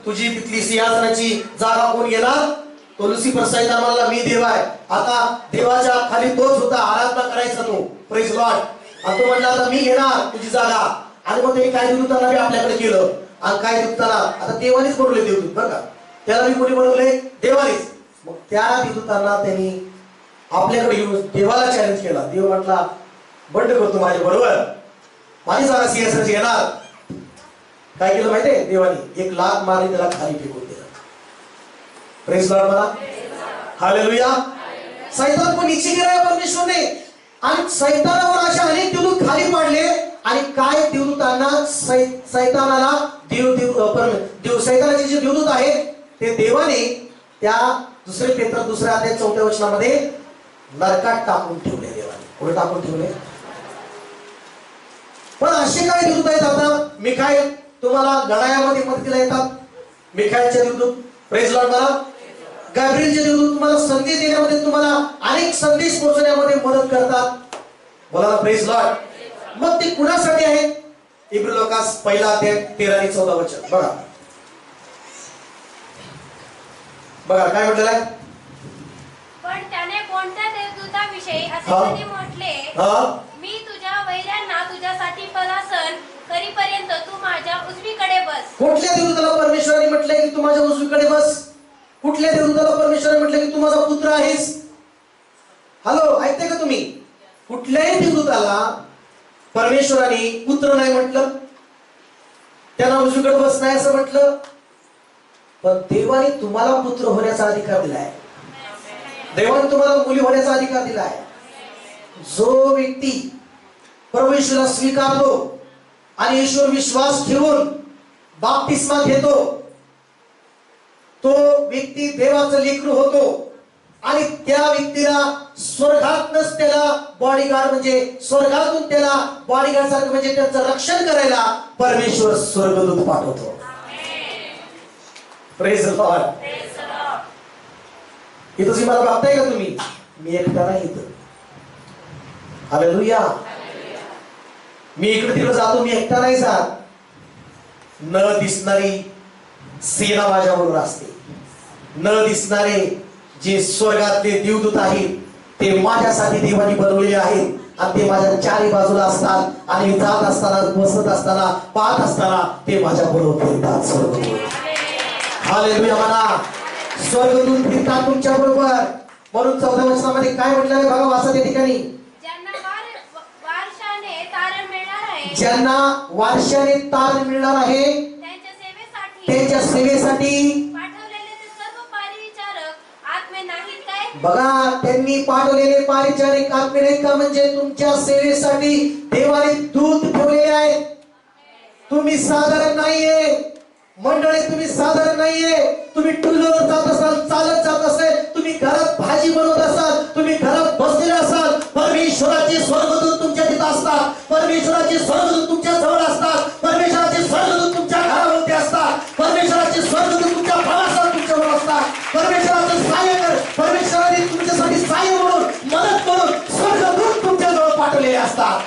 तुझी तिथली सिंहासनाची जागा कोण घेणार? तो लुसिफर सैतान म्हणला मी देव आहे. आता देवाच्या खाली तोच होता, आराधना करायचा तो. Praise Lord. आणि तो म्हणला आता मी घेणार तुझी जागा. आणि मग त्यांनी काय देवदूतांना बी आपल्याकडे केलं. आणि काय देवदूतांना आता देवानीच बनवले देवदूत बरं का. त्याला बी कोणी बनवले? देवानीच. मग त्या देवदूतांना त्यांनी आपल्याकडे येऊन देवाला चॅलेंज केला. देव म्हटला बंड करतो माझ्या बरोबर, माझी जागा सिंहासनाची घेणार. काय केलं माहितीये? देवानी एक लाथ मारली, त्याला खाली फेकून दिलं. प्रेज लॉर्ड म्हणा. हालेलुया. सैतान पण इच्छा केला परमेश्वरने आणि सैतानावर अशा अनेक देवदूत खाली पाडले. आणि काय देवदूतांना सैतानाला सैतानाचे जे देवदूत आहेत ते देवाने त्या दुसरे पेत्र दुसऱ्या अध्याय 4 वचनामध्ये नरकात टाकून ठेवले. देवाने कुठे टाकून ठेवले? पण असे काय देवदूत आहेत? आता मिखाईल तुम्हाला लढायामध्ये मदतीला येतात. मिखाईलचे देवदूत. प्रेज लॉर्ड मला. गॅब्रिएलचे देवदूत तुम्हाला संदेश देण्यामध्ये, तुम्हाला अनेक संदेश पोहोचवण्यामध्ये मदत करतात. बोला ना प्रेज लॉर्ड. मग ते कुणासाठी आहेत? इब्री लोकास पहिला अध्याय 13 आणि 14 वचन बघा. बघा काय म्हटलेलं आहे. पण त्याने कोणत्या देवदूताविषयी असे कधी म्हटले, मी तुझ्या वैऱ्यांना तुझ्यासाठी पदासन करीपर्यंत तू माझ्या उजवीकडे बस. कुठल्या देवदूताला परमेश्वराने म्हटले की तू माझ्या उजवीकडे बस? कुठल्या देवदूताला परमेश्वराने म्हटले की तू माझा पुत्र आहेस? हॅलो, ऐकते का तुम्ही? कुठल्याही देवदूताला परमेश्वराने पुत्र नाही म्हटलं, त्यांना उजवीकडे बस नाही असं म्हटलं. पण देवाने तुम्हाला पुत्र होण्याचा अधिकार दिलाय. देवाने तुम्हाला मुली होण्याचा अधिकार दिलाय. जो व्यक्ती परमेश्वराला स्वीकारतो आणि ईश्वर विश्वास ठेवून बाप्तिस्मा घेतो, तो व्यक्ती देवाचं लेकरू होतो. आणि त्या व्यक्तीला स्वर्गातूनच त्याला बॉडीगार्ड म्हणजे स्वर्गातून त्याला बॉडीगार्ड सारखं म्हणजे त्याचं रक्षण करायला परमेश्वर स्वर्गदूत पाठवतो. Praise the Lord. इथं तुम्ही मला बघताय का तुम्ही? मी एकटा नाही इथं. हालेलुया. मी इकडे तिकडे जातो, मी एकटा नाही जात. न दिसणारी सेना माझ्याबरोबर असते. न दिसणारे जे स्वर्गातले देवदूत आहेत ते माझ्यासाठी देवानी बनवलेले आहेत आणि ते माझ्या चारी बाजूला असतात. आणि मी जात असताना, बसत असताना, पाहत असताना ते माझ्या बरोबर फिरतात. स्वर्गदूत. हालेलुया म्हणा. स्वर्गदूत फिरतात तुमच्या बरोबर. म्हणून 14 वचनामध्ये काय म्हटलं आहे बघा, वाचा त्या ठिकाणी. ज्यांना वारशाने तारण मिळणार आहे त्यांच्या सेवेसाठी बघा, त्यांनी पाठवलेले पारिचारिक आत्मे नाहीत का? म्हणजे तुमच्या सेवेसाठी देवाने दूत ठेवलेले आहेत. तुम्ही साधारण नाहीये मंडळी, तुम्ही साधारण नाहीये. तुम्ही टू व्हीलर जात असाल, चालत जात असेल, तुम्ही घरात भाजी बनवत असाल, तुम्ही घरात बसलेले असाल, परमेश्वराचे स्वर्गदूत तुमच्या तिथं असतात. परमेश्वराचे स्वर्गदूत तुमच्या जवळ असतात. परमेश्वराचे स्वर्गदूत तुमच्या घराभोवती असतात. परमेश्वराचे स्वर्गदूत तुमच्या प्रवासात तुमच्यावर असतात. परमेश्वराचं सहाय्य कर, परमेश्वराने तुमच्यासाठी सहाय्य म्हणून, मदत म्हणून स्वर्गदूत तुमच्या जवळ पाठवलेले असतात.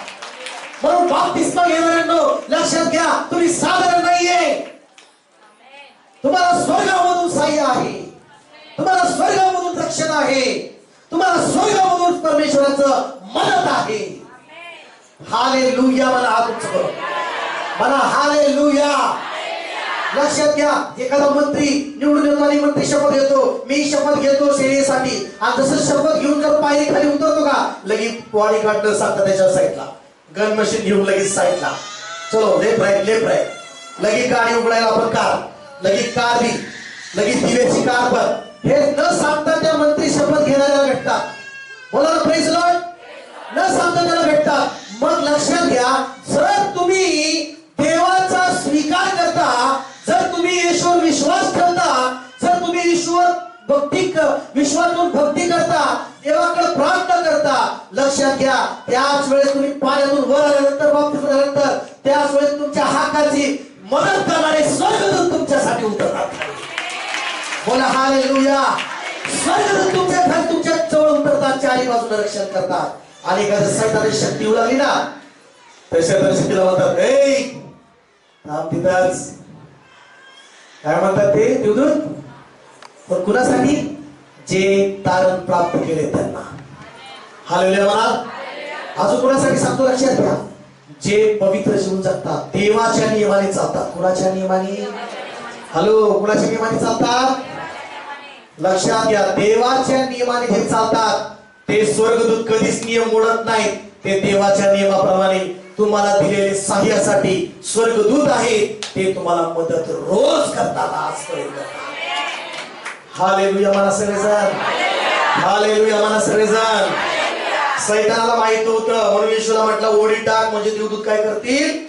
म्हणून बाप्तिस्मा घेणाऱ्यांनो लक्षात घ्या, तुम्ही साधारण नाहीये. तुम्हाला स्वर्गामधून सहाय्य आहे, तुम्हाला स्वर्गामधून रक्षण आहे, तुम्हाला स्वर्गामधून परमेश्वराचं मदत आहे. हालेलुया म्हणा. हात उंच करा म्हणा हालेलुया. लक्षात घ्या, एखादा मंत्री निवडून येतो आणि मंत्री शपथ घेतो, मी शपथ घेतो सेवेसाठी. आणि जसं शपथ घेऊन जर पायरी खाली उतरतो का, लगेच बॉडी गार्ड सांगतात त्याच्या साईडला, गन मशीन घेऊन लगेच साईडला, चलो लेफ्ट राईट लगेच गाडी उघडायला आपण कार, लगेच कार बी, लगेच दिव्याची कार पण, हे न सांगता त्या मंत्री शपथ घेणाऱ्याला भेटतात. बोला ना प्रेज लॉर्ड. न सांगता त्याला भेटतात. मग लक्षात घ्या, जर तुम्ही देवाचा स्वीकार करता, जर तुम्ही येशूवर विश्वास ठेवता, जर तुम्ही ईश्वर विश्वातून भक्ती करता, देवाकडे प्रार्थना करता, लक्षात घ्या त्याच वेळेस तुम्ही पाण्यातून वर आल्यानंतर, बाप्तिस्म झाल्यानंतर, त्याच वेळेस तुमच्या हाकाची मदत करणारे स्वर्गदूत तुमच्यासाठी उतरतात. बोला हालेलुया. स्वर्गदूत तुमच्या घर तुमच्या जवळ उतरतात, चारी बाजूला रक्षण करतात. आणि एखाद्या सैतानाची शक्ती येऊ लागली ना, तर सैतानाची शक्तीला म्हणतात, ए थांब तिथंच. काय म्हणतात ते देवदूत? पण कुणासाठी? जे तारण प्राप्त केले त्यांना. हालेलुया म्हणा. अजून कुणासाठी सांगतो लक्षात घ्या, जे पवित्र जीवन जगतात, देवाच्या नियमाने चालतात. कुणाच्या नियमाने? हॅलो, कुणाच्या नियमाने चालतात? लक्षात घ्या, देवाच्या नियमाने जे चालतात ते स्वर्गदूत कधीच नियम मोडत नाहीत. ते देवाच्या नियमाप्रमाणे तुम्हाला दिलेले सहाय्यासाठी स्वर्गदूत आहेत, ते तुम्हाला मदत रोज करतात, आजपर्यंत. हालेलुया म्हणा सगळेजण. हालेलुया म्हणा सगळेजण. सैतानाला माहित होतं, म्हणून येशूला म्हटलं ओढी टाक, म्हणजे देवदूत काय करतील?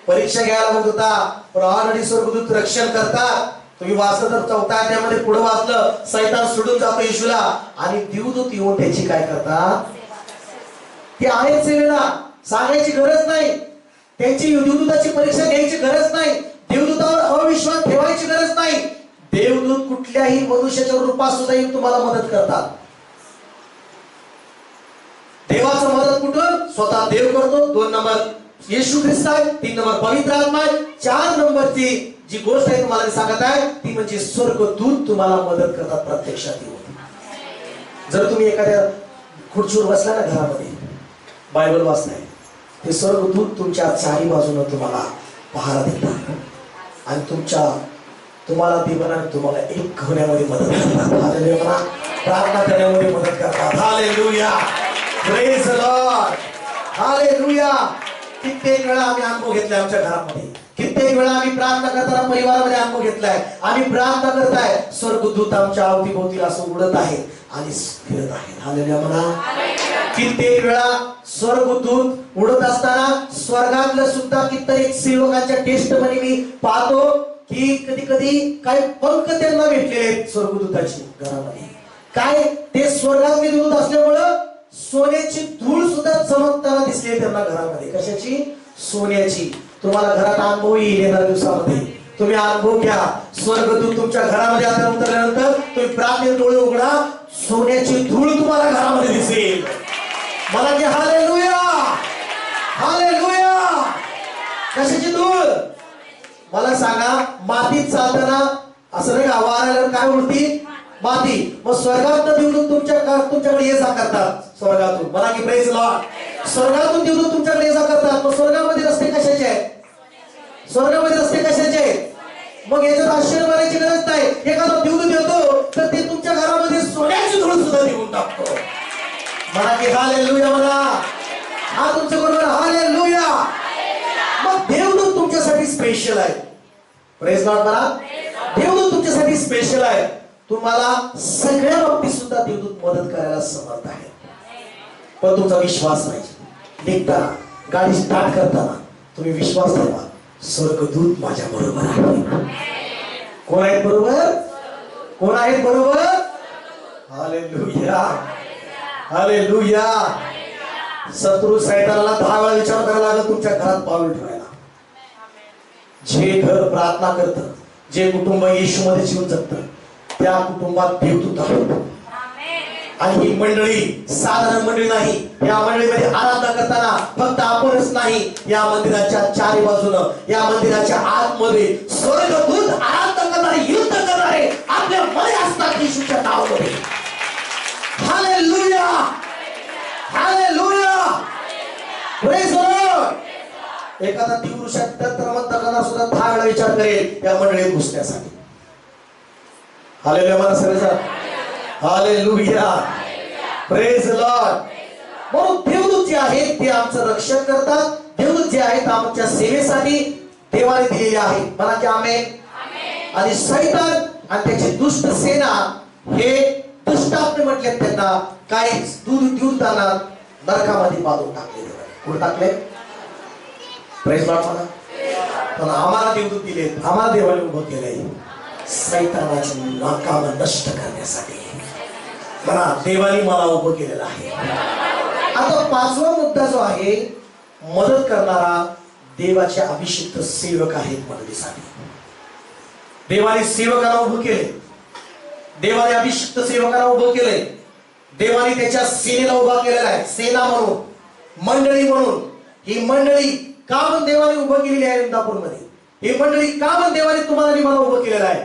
परीक्षा घ्यायला बघत होता, पण ऑलरेडी स्वर्गदूत रक्षण करतात. तुम्ही वाचलं तर 4थ्या अध्यायामध्ये पुढे वाचलं, सैतान सोडून जातो येशूला, आणि देवदूत येऊन त्याची काय करतात? ते आहेत सेवेला, सांगायची गरज नाही, त्यांची देवदूताची परीक्षा घ्यायची गरज नाही, देवदूतावर अविश्वास ठेवायची गरज नाही. देवदूत कुठल्याही मनुष्याच्या रूपात सुद्धा येऊन तुम्हाला मदत करतात. देवाचं मदत कुठून? स्वतः देव करतो. 2 नंबर येशू ख्रिस्त आहे. 3 नंबर पवित्र आत्मा आहे. 4 नंबरची जी गोष्ट आहे तुम्हाला सांगत आहे ती म्हणजे स्वर्गदूत तुम्हाला मदत करतात प्रत्यक्षात येऊन. जर तुम्ही एखाद्या खुर्चीवर बसला ना घरामध्ये, बायबल वाचलाय, ते स्वर्गदूत तुमच्या चारी बाजूने तुम्हाला पहारा देतात आणि तुम्हाला देवाने तुम्हाला एक होण्यामध्ये मदत करतात. हालेलुया म्हणा. प्रार्थना करण्यामध्ये मदत करतात. Hallelujah. Praise the Lord. Hallelujah. कित्येक वेळा आम्ही अनुभव घेतलाय आमच्या घरामध्ये, कित्येक वेळा आम्ही प्रार्थना करताना परिवारामध्ये अनुभव घेतलाय. आम्ही प्रार्थना करताय, स्वर्गदूत आमच्या अवतीभोवती असं उडत आहे आणि फिरत आहेत. हालेलुया म्हणा. कित्येक वेळा स्वर्गदूत उडत असताना स्वर्गातलं सुद्धा कित्येक सेवकांच्या टेस्टमध्ये मी पाहतो की कधी कधी काय पंख त्यांना भेटलेले स्वर्गदूताची घरामध्ये. काय ते स्वर्गातले दूत असल्यामुळं सोन्याची धूळ सुद्धा चमकताना दिसली त्यांना घरामध्ये. कशाची? सोन्याची. तुम्हाला घरात अनुभव येईल येणाऱ्या दिवसामध्ये. तुम्ही अनुभव घ्या. स्वर्गदूत तुमच्या घरामध्ये आता उतरल्यानंतर तुम्ही प्रार्थनेत डोळे उघडा, सोन्याची धूळ तुम्हाला घरामध्ये दिसेल. मला की हालेलुया. हालेलुया. कशाची धूळ? मला सांगा, मातीत चालताना असं नाही का, वाऱ्याला काय उडती? माती. मग स्वर्गात देवदूत तुमच्याकडे ये जा करतात. स्वर्गातून मला की प्रेज लॉर्ड. स्वर्गातून देवदूत तुमच्याकडे ये जा करतात. मग स्वर्गामध्ये रस्ते कशाचे आहेत? स्वर्गामध्ये रस्ते कशाचे आहेत? मग याच्यात आश्चर्य मानायची गरज नाही. एखादा देवदूत येतो तर ते तुमच्या घरामध्ये सोन्याची धूळ सुद्धा निघून टाकतो. मला की हालेलुया म्हणा. हा तुमच्या बरोबर हालेलुया. मग देवदूत तुमच्यासाठी स्पेशल आहे. प्रेज लॉर्ड म्हणा. देवदूत तुमच्यासाठी स्पेशल आहे. तुम्हाला सगळ्या बाबतीत सुद्धा देवदूत मदत करायला समर्थ आहे. पण तुमचा विश्वास पाहिजे. निघताना, गाडी स्टार्ट करताना तुम्ही विश्वास ठेवा, स्वर्गदूत माझ्या बरोबर आहे. कोण आहेत बरोबर? कोण आहेत बरोबर? हालेलुया. हालेलुया. शत्रू सैतानाला 10 वेळा विचार करायला लागला तुमच्या घरात पाऊल ठेवायला. जे घर प्रार्थना करतं, जे कुटुंब येशूमध्ये जीवन जगतं, त्या कुटुंबात देवदूत आहेत. आणि ही मंडळी साधारण मंडळी नाही. या मंडळीमध्ये आराधना करताना फक्त आपणच नाही, या मंदिराच्या चारी बाजूनं, या मंदिराच्या आतमध्ये स्वर्गदूत आराधना करणारे, युद्ध करणारे आपल्या मध्ये असतात येशूच्या नावामध्ये. Hallelujah. Hallelujah. Praise the Lord. एखादा तीव्र तंत्रमंत करणार सुद्धा 10 वेळा विचार करेल या मंडळीत घुसण्यासाठी. हालेलुया म्हणा सगळेजण. हालेलुया. Praise the Lord. म्हणून देवदूत देवदूत जे आहेत ते आमचं रक्षण करतात. देवदूत जे आहेत आमच्या सेवेसाठी देवाने दिलेले आहेत. म्हणा की आमेन. आणि शैतान आणि त्याची दुष्ट सेना हे दुष्टापने म्हटले त्यांना काय दूध त्यांना नरकामध्ये बांधून टाकले. कुठे टाकले? प्रेज लॉर्ड म्हणा. पण आम्हाला देवदूत दिले, आम्हाला देवाने उभं केलंय सैतानाची नाकाम नष्ट करण्यासाठी. म्हणा देवाने मला उभं केलेलं आहे. आता पाचवा मुद्दा जो आहे, मदत करणारा देवाचे अभिषिक्त सेवक आहेत मदतीसाठी. देवाने सेवकाला उभं केले, देवाने अभिषिक्त सेवकाला उभं केले, देवाने त्याच्या सेनेला उभा केलेला आहे. सेना म्हणून, मंडळी म्हणून. ही मंडळी का पण देवाने उभं केलेली आहे इंदापूरमध्ये. ही मंडळी का पण देवाने तुम्हाला आणि मला उभं केलेलं आहे.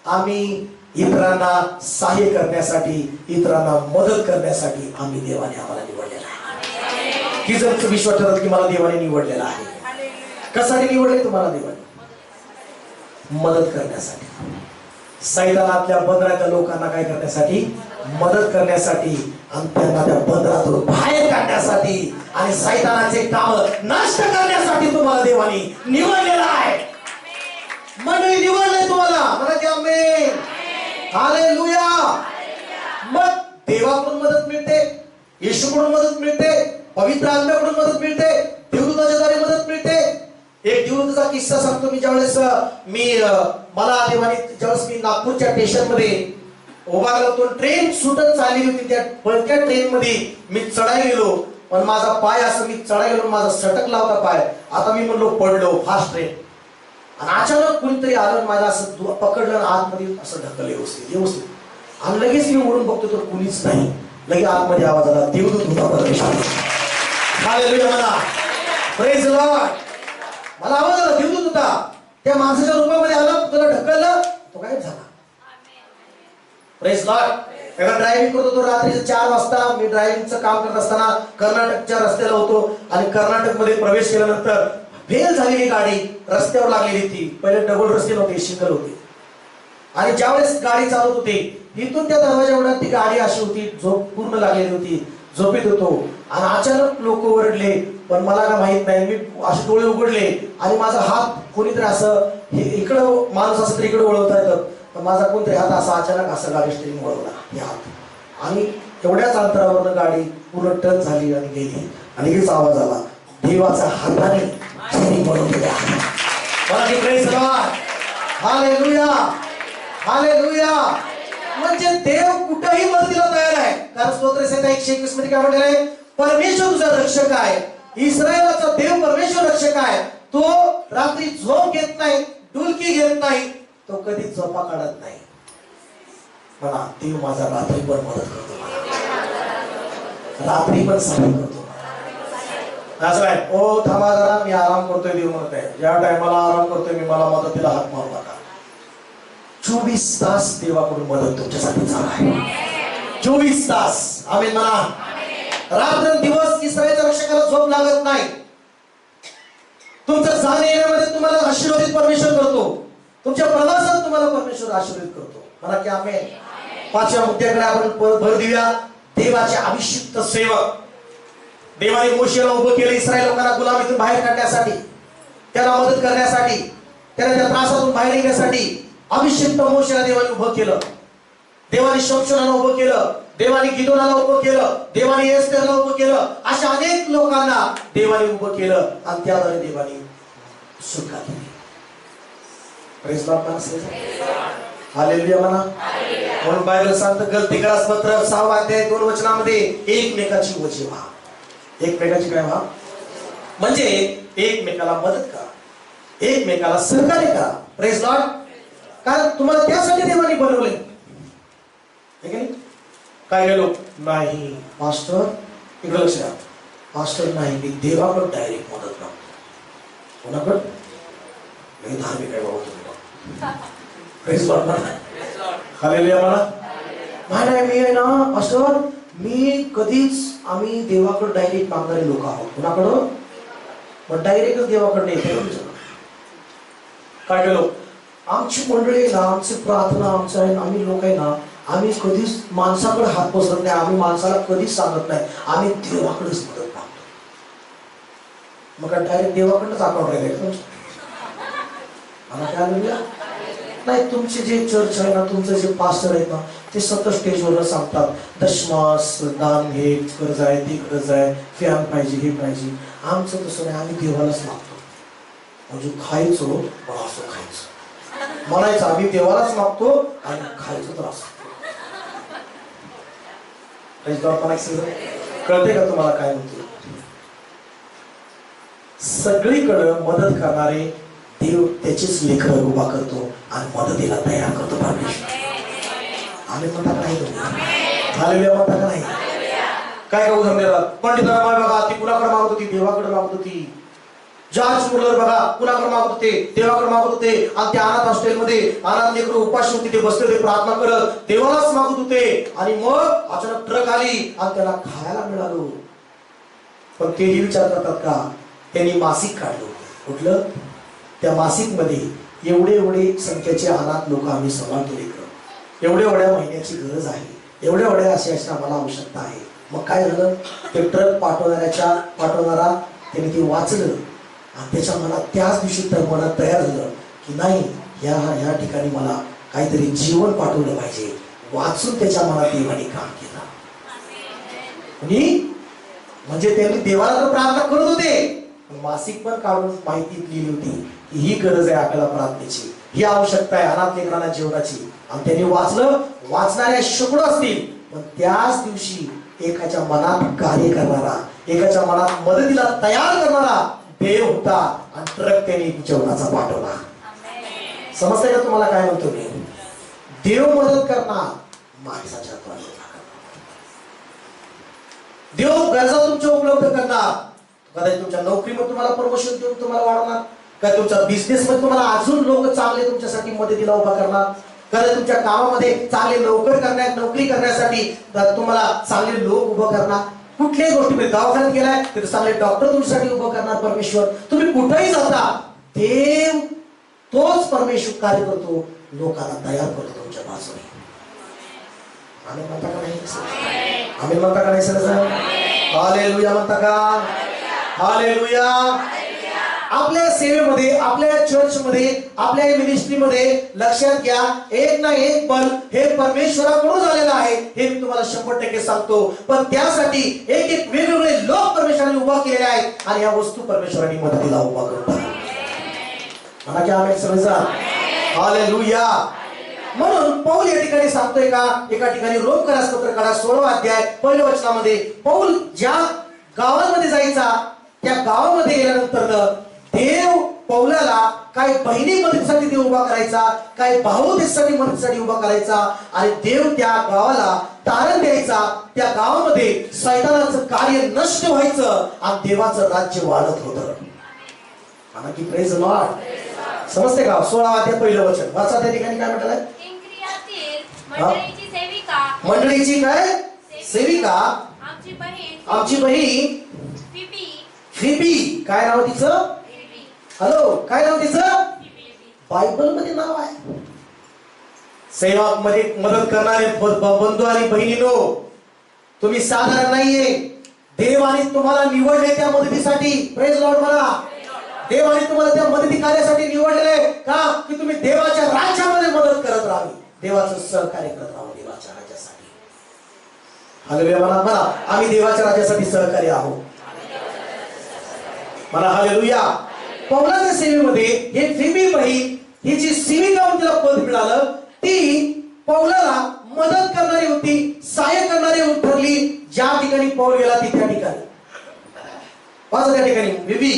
आम्ही इतरांना सहाय्य करण्यासाठी, इतरांना मदत करण्यासाठी आम्ही देवाने आम्हाला निवडलेलं आहे. की जर विश्वास ठरत की मला देवाने निवडलेला आहे. कशासाठी निवडले तुम्हाला देवाने? मदत करण्यासाठी. सैतानातल्या बंदरातल्या लोकांना काय करण्यासाठी? मदत करण्यासाठी आणि त्यांना त्या बंदरातून बाहेर काढण्यासाठी आणि सैतानाचे काम नष्ट करण्यासाठी तुम्हाला देवाने निवडलेला आहे. मंडळी निवडले तुम्हाला. म्हणा की आमेन. हालेलुया. मग देवाकडून मदत मिळते, येशूकडून मदत मिळते, पवित्र आत्म्याकडून मदत मिळते, देवदूताच्या द्वारे मदत मिळते. एक देवदूताचा किस्सा सांगतो मी. ज्यावेळेस मला देवाने ज्यावेळेस मी नागपूरच्या स्टेशन मध्ये उभा होतो, ट्रेन सुटत चालली होती. त्या पळत्या ट्रेन मध्ये मी चढाय गेलो, पण माझा पाय असं मी चढाय गेलो, माझा सटकला होता पाय. आता मी म्हणलो पडलो, फास्ट ट्रेन. आणि अचानक कुणीतरी आलं, माझं असं पकडलं, आतमध्ये असं ढकललं व्यवस्थित. आणि लगेच मी उडून बघतो तर कुणीच नाही. लगेच आतमध्ये आवाज आला, देवदूत होता परमेश्वर. हालेलुया म्हणा. Praise Lord. मला आवाज आला, देवदूत होता. त्या माणसाच्या रूपामध्ये आला, तुला ढकललं, तो गायब झाला. Praise Lord. एका ड्रायव्हिंग करत होतो रात्री 4 वाजता. मी ड्रायव्हिंगचं काम करत असताना कर्नाटकच्या रस्त्याला होतो आणि कर्नाटकमध्ये प्रवेश केल्यानंतर फेल झालेली गाडी रस्त्यावर लागलेली ती. पहिले डबल रस्ते नव्हते, सिंगल होते. आणि ज्यावेळेस गाडी चालवत होती, इथून त्या दरवाजावर ती गाडी अशी होती, झोप पूर्ण लागलेली होती, झोपेत होतो. आणि अचानक लोक ओरडले, पण मला काय माहित नाही. मी असे डोळे उघडले आणि माझा हात कोणीतरी असं, इकडं माणूस असं तर इकडे वळवता येतं, पण माझा कोणतरी हात असा अचानक असं गाडी स्टेरिंग वळवला हे हात. आणि तेवढ्याच अंतरावरनं गाडी पूर्ण टच झाली आणि गेली. आणि हेच आवाज आला, देवाच्या हाताने स्टेरिंग वळवलेलं आहे. मला की प्रेज लॉर्ड. हालेलुया. हालेलुया. म्हणजे देव कुठेही मदतीला तयार आहे. कारण स्तोत्र संहिता 121 मध्ये काय म्हटलेलं आहे? परमेश्वर तुझा रक्षक आहे. इस्रायलाचा देव परमेश्वर रक्षक आहे. तो रात्री झोप घेत नाही, डुलकी घेत नाही, तो कधी झोपा काढत नाही. म्हणा, देव माझा रात्री पण मदत करतो, रात्री पण सहाय्य करतो. असं आहे, ओ थांबा जरा, मी आराम करतोय. देव म्हणत आहे, ज्या टायमाला आराम करतोय मी, मला मदतीला हात मारू नका. 24 तास देवाकडून मदत तुमच्यासाठी चालू आहे. 24 तास. आमेन म्हणा. रात्र दिवस इस्रायलच्या रक्षकाला झोप लागत नाही. तुमचं जाणे येण्यामध्ये तुम्हाला आशीर्वादित परमेश्वर करतो. तुमच्या प्रवासात तुम्हाला परमेश्वर आशीर्वादित करतो. म्हणा की आमेन. 5व्या मुद्द्याकडे आपण भर देऊया. देवाचे अभिषिक्त सेवक. देवाने मोशेला उभं केलं इस्रायल लोकांना गुलामीतून बाहेर काढण्यासाठी, त्याला मदत करण्यासाठी, त्याला त्या त्रासातून बाहेर येण्यासाठी अभिषिक्त मोशेला देवाने उभं केलं. देवाने शमशोनाला उभं केलं, देवाने गिदोनाला उभं केलं, देवाने एस्तेरला उभं केलं. अशा अनेक लोकांना देवाने उभं केलं आणि त्याद्वारे देवाने सुटका केली. प्रेज लॉर्ड म्हणा. हालेलुया म्हणा. म्हणून बायबल सांगतं गलतीकारास पत्र 6 अध्याय 2 वचनामध्ये एकमेकाची वची व्हा. एकमेकाची काय व्हा? म्हणजे एकमेकाला मदत करा, एकमेकाला सहकार्य करा. Praise Lord. कारण तुम्हाला त्यासाठी देवाने बनवले. काय गेलो नाही मास्टर, इकडे लक्ष द्या. मास्टर नाही, मी देवाकडे डायरेक्ट मदत करतो. कोणाकडे? मी धार्मिक आहे बाबा तुम्ही. प्रेज लॉर्ड म्हणा. हालेलुया म्हणा. नाही मी आहे ना मास्टर, मी कधीच, आम्ही देवाकडे डायरेक्ट मागणारे लोक आहोत. कोणाकडं? मग डायरेक्टच देवाकडे येते. काय गेलो? आमची मंडळी ना, आमची प्रार्थना, आमचं आहे, आम्ही लोक आहे ना, आम्ही कधीच माणसाकडे हात पसरत नाही. आम्ही माणसाला कधीच सांगत नाही, आम्ही देवाकडेच मदत मागतो. मग काय डायरेक्ट देवाकडनंच अकाउंट राहिले काय म्हणूया नाही. तुमचे जे चर्च आहे ना, तुमचं जे पास्टर आहेत ना, ते सतत स्टेजवर सांगतात दशमास दान, हे कर्ज आहे, ती कर्ज आहे, फॅन पाहिजे, हे पाहिजे. आमचं तसं नाही, आम्ही देवालाच मागतो. म्हणजे खायचो पण असं खायचं म्हणायचं, आम्ही देवालाच मागतो आणि खायचं तर असं. कळते का तुम्हाला काय म्हणतो? सगळीकडे मदत करणारे देव त्याचीच लेकरं उभा करतो आणि मदतीला तयार करतो परमेश्वर. आम्ही म्हणता नाही झालेल्या म्हणता का नाही? काय का उदाहरण देतात? पंडित रामाय बघा, ती कुणाकडे मागत होती? देवाकडे मागत होती. जॉर्ज मुलर बघा, कुणाकडे मागत होते? देवाकडे मागत होते. आणि त्या अनाथ हॉस्टेलमध्ये अनाथ लेकरं उपाशी होती, ते बसले होते प्रार्थना करत, देवालाच मागत होते. आणि मग अचानक ट्रक आली आणि त्याला खायला मिळालं. पण तेही विचार करतात का? त्यांनी मासिक काढलं. कुठलं? त्या मासिक मध्ये एवढे संख्येचे अनाथ लोक आम्ही सांभाळतो लेकरं, एवढ्या महिन्याची गरज आहे, एवढ्या अशी आम्हाला आवश्यकता आहे. मग काय झालं? ते ट्रक पाठवणारा त्याने ते वाचलं आणि त्याच्या मनात त्याच दिवशी तर मनात तयार झालं की नाही, ह्या ठिकाणी मला काहीतरी जीवन पाठवलं पाहिजे. वाचून त्याच्या मनात देवाने काम केलं. म्हणजे त्यांनी देवाला तर प्रार्थना करत होते, मासिक पण काढून माहिती लिहिली होती की ही गरज आहे आपल्याला प्रार्थनेची, ही आवश्यकता आहे अनाथ लेकरांना जीवनाची. आणि त्यांनी वाचलं. वाचणाऱ्या शेकडो असतील, पण त्याच दिवशी एकाच्या मनात कार्य करणारा, एकाच्या मनात मदतीला तयार करणारा देव होता आणि ट्रक त्यांनी जेवणाचा पाठवला. समजतंय का तुम्हाला काय म्हणतो मी? देव मदत करणार, माणसाच्या द्वारे देव गरजा तुमच्या उपलब्ध करणार. कदाचित तुमच्या नोकरीमध्ये तुम्हाला प्रमोशन देऊन तुम्हाला वाढवणार, का तुमच्या बिझनेस मध्ये तुम्हाला अजून लोक चांगले तुमच्यासाठी मदतीला उभा करणार, कदाचित तुमच्या कामामध्ये चांगले नोकरी करण्यासाठी तुम्हाला चांगले लोक उभं करणार. कुठल्याही गोष्टीमध्ये दवाखान्यात गेलाय तर चांगले डॉक्टर तुमच्यासाठी उभं करणार परमेश्वर. तुम्ही कुठेही जाता, देव तोच परमेश्वर कार्य करतो, लोकांना तयार करतो तुमच्या बाजूने. आम्ही म्हणता का नाही? आम्ही म्हणता का नाही सर? हालेलुया म्हणता का? हालेलुया. आपल्या सेवेमध्ये, आपल्या चर्चमध्ये, आपल्या मिनिस्ट्रीमध्ये लक्षात घ्या, एक ना एक बल हे परमेश्वराकडून झालेलं आहे, हे मी तुम्हाला 100% सांगतो. पण त्यासाठी एक वेगवेगळे लोक परमेश्वराने उभा केलेले आहेत आणि या वस्तू परमेश्वराने मदतीला उभा करतात. म्हणा की आमेन सगळेजण. हालेलुया. म्हणून पौल या ठिकाणी सांगतोय का, एका ठिकाणी रोमकरास पत्र काढा 16 अध्याय 1 वचनामध्ये, पौल ज्या गावामध्ये जायचा त्या गावामध्ये गेल्यानंतर देव पौलाला काही बहिणी मदतीसाठी देव उभा करायचा, काही भाऊ त्यासाठी मदतीसाठी उभा करायचा. आणि देव त्या गावाला तारण द्यायचा. त्या गावामध्ये सैतानाचं कार्य नष्ट व्हायचं आणि देवाचं राज्य वाढत होतं. म्हणा की प्रेज लॉर्ड. समजते का? 16 अध्याय 1 वचन वाचा. त्या ठिकाणी काय म्हटलंय? मंडळीची सेविका, मंडळीची काय सेविका, आमची बहीण फिबी. काय नाव तिचं? हॅलो, काय नाव तिचं? बायबल मध्ये नाव आहे. सेवक मध्ये मदत करणारे बंधू आणि बहिणीनो, तुम्ही साधारण नाहीये. देवाने तुम्हाला निवडले त्या मदतीसाठी. प्रेज लॉर्ड म्हणा. देवाने तुम्हाला त्या मदती कार्यासाठी निवडलेले का? की तुम्ही देवाच्या राज्यामध्ये मदत करत राहावी, देवाचं सहकार्य करत राहावं देवाच्या राज्यासाठी. हालेलुया म्हणा. म्हणा आम्ही देवाच्या राज्यासाठी सहकार्य आहोत. म्हणा हालेलुया. पौलाच्या सेवेमध्ये हे फिबी बहीण, ही जी सेविका तिला पद मिळालं, ती पौलाला मदत करणारी होती, सहाय्य करणारी ठरली. ज्या ठिकाणी पौल गेला त्या ठिकाणी वाचा. त्या ठिकाणी फिबी,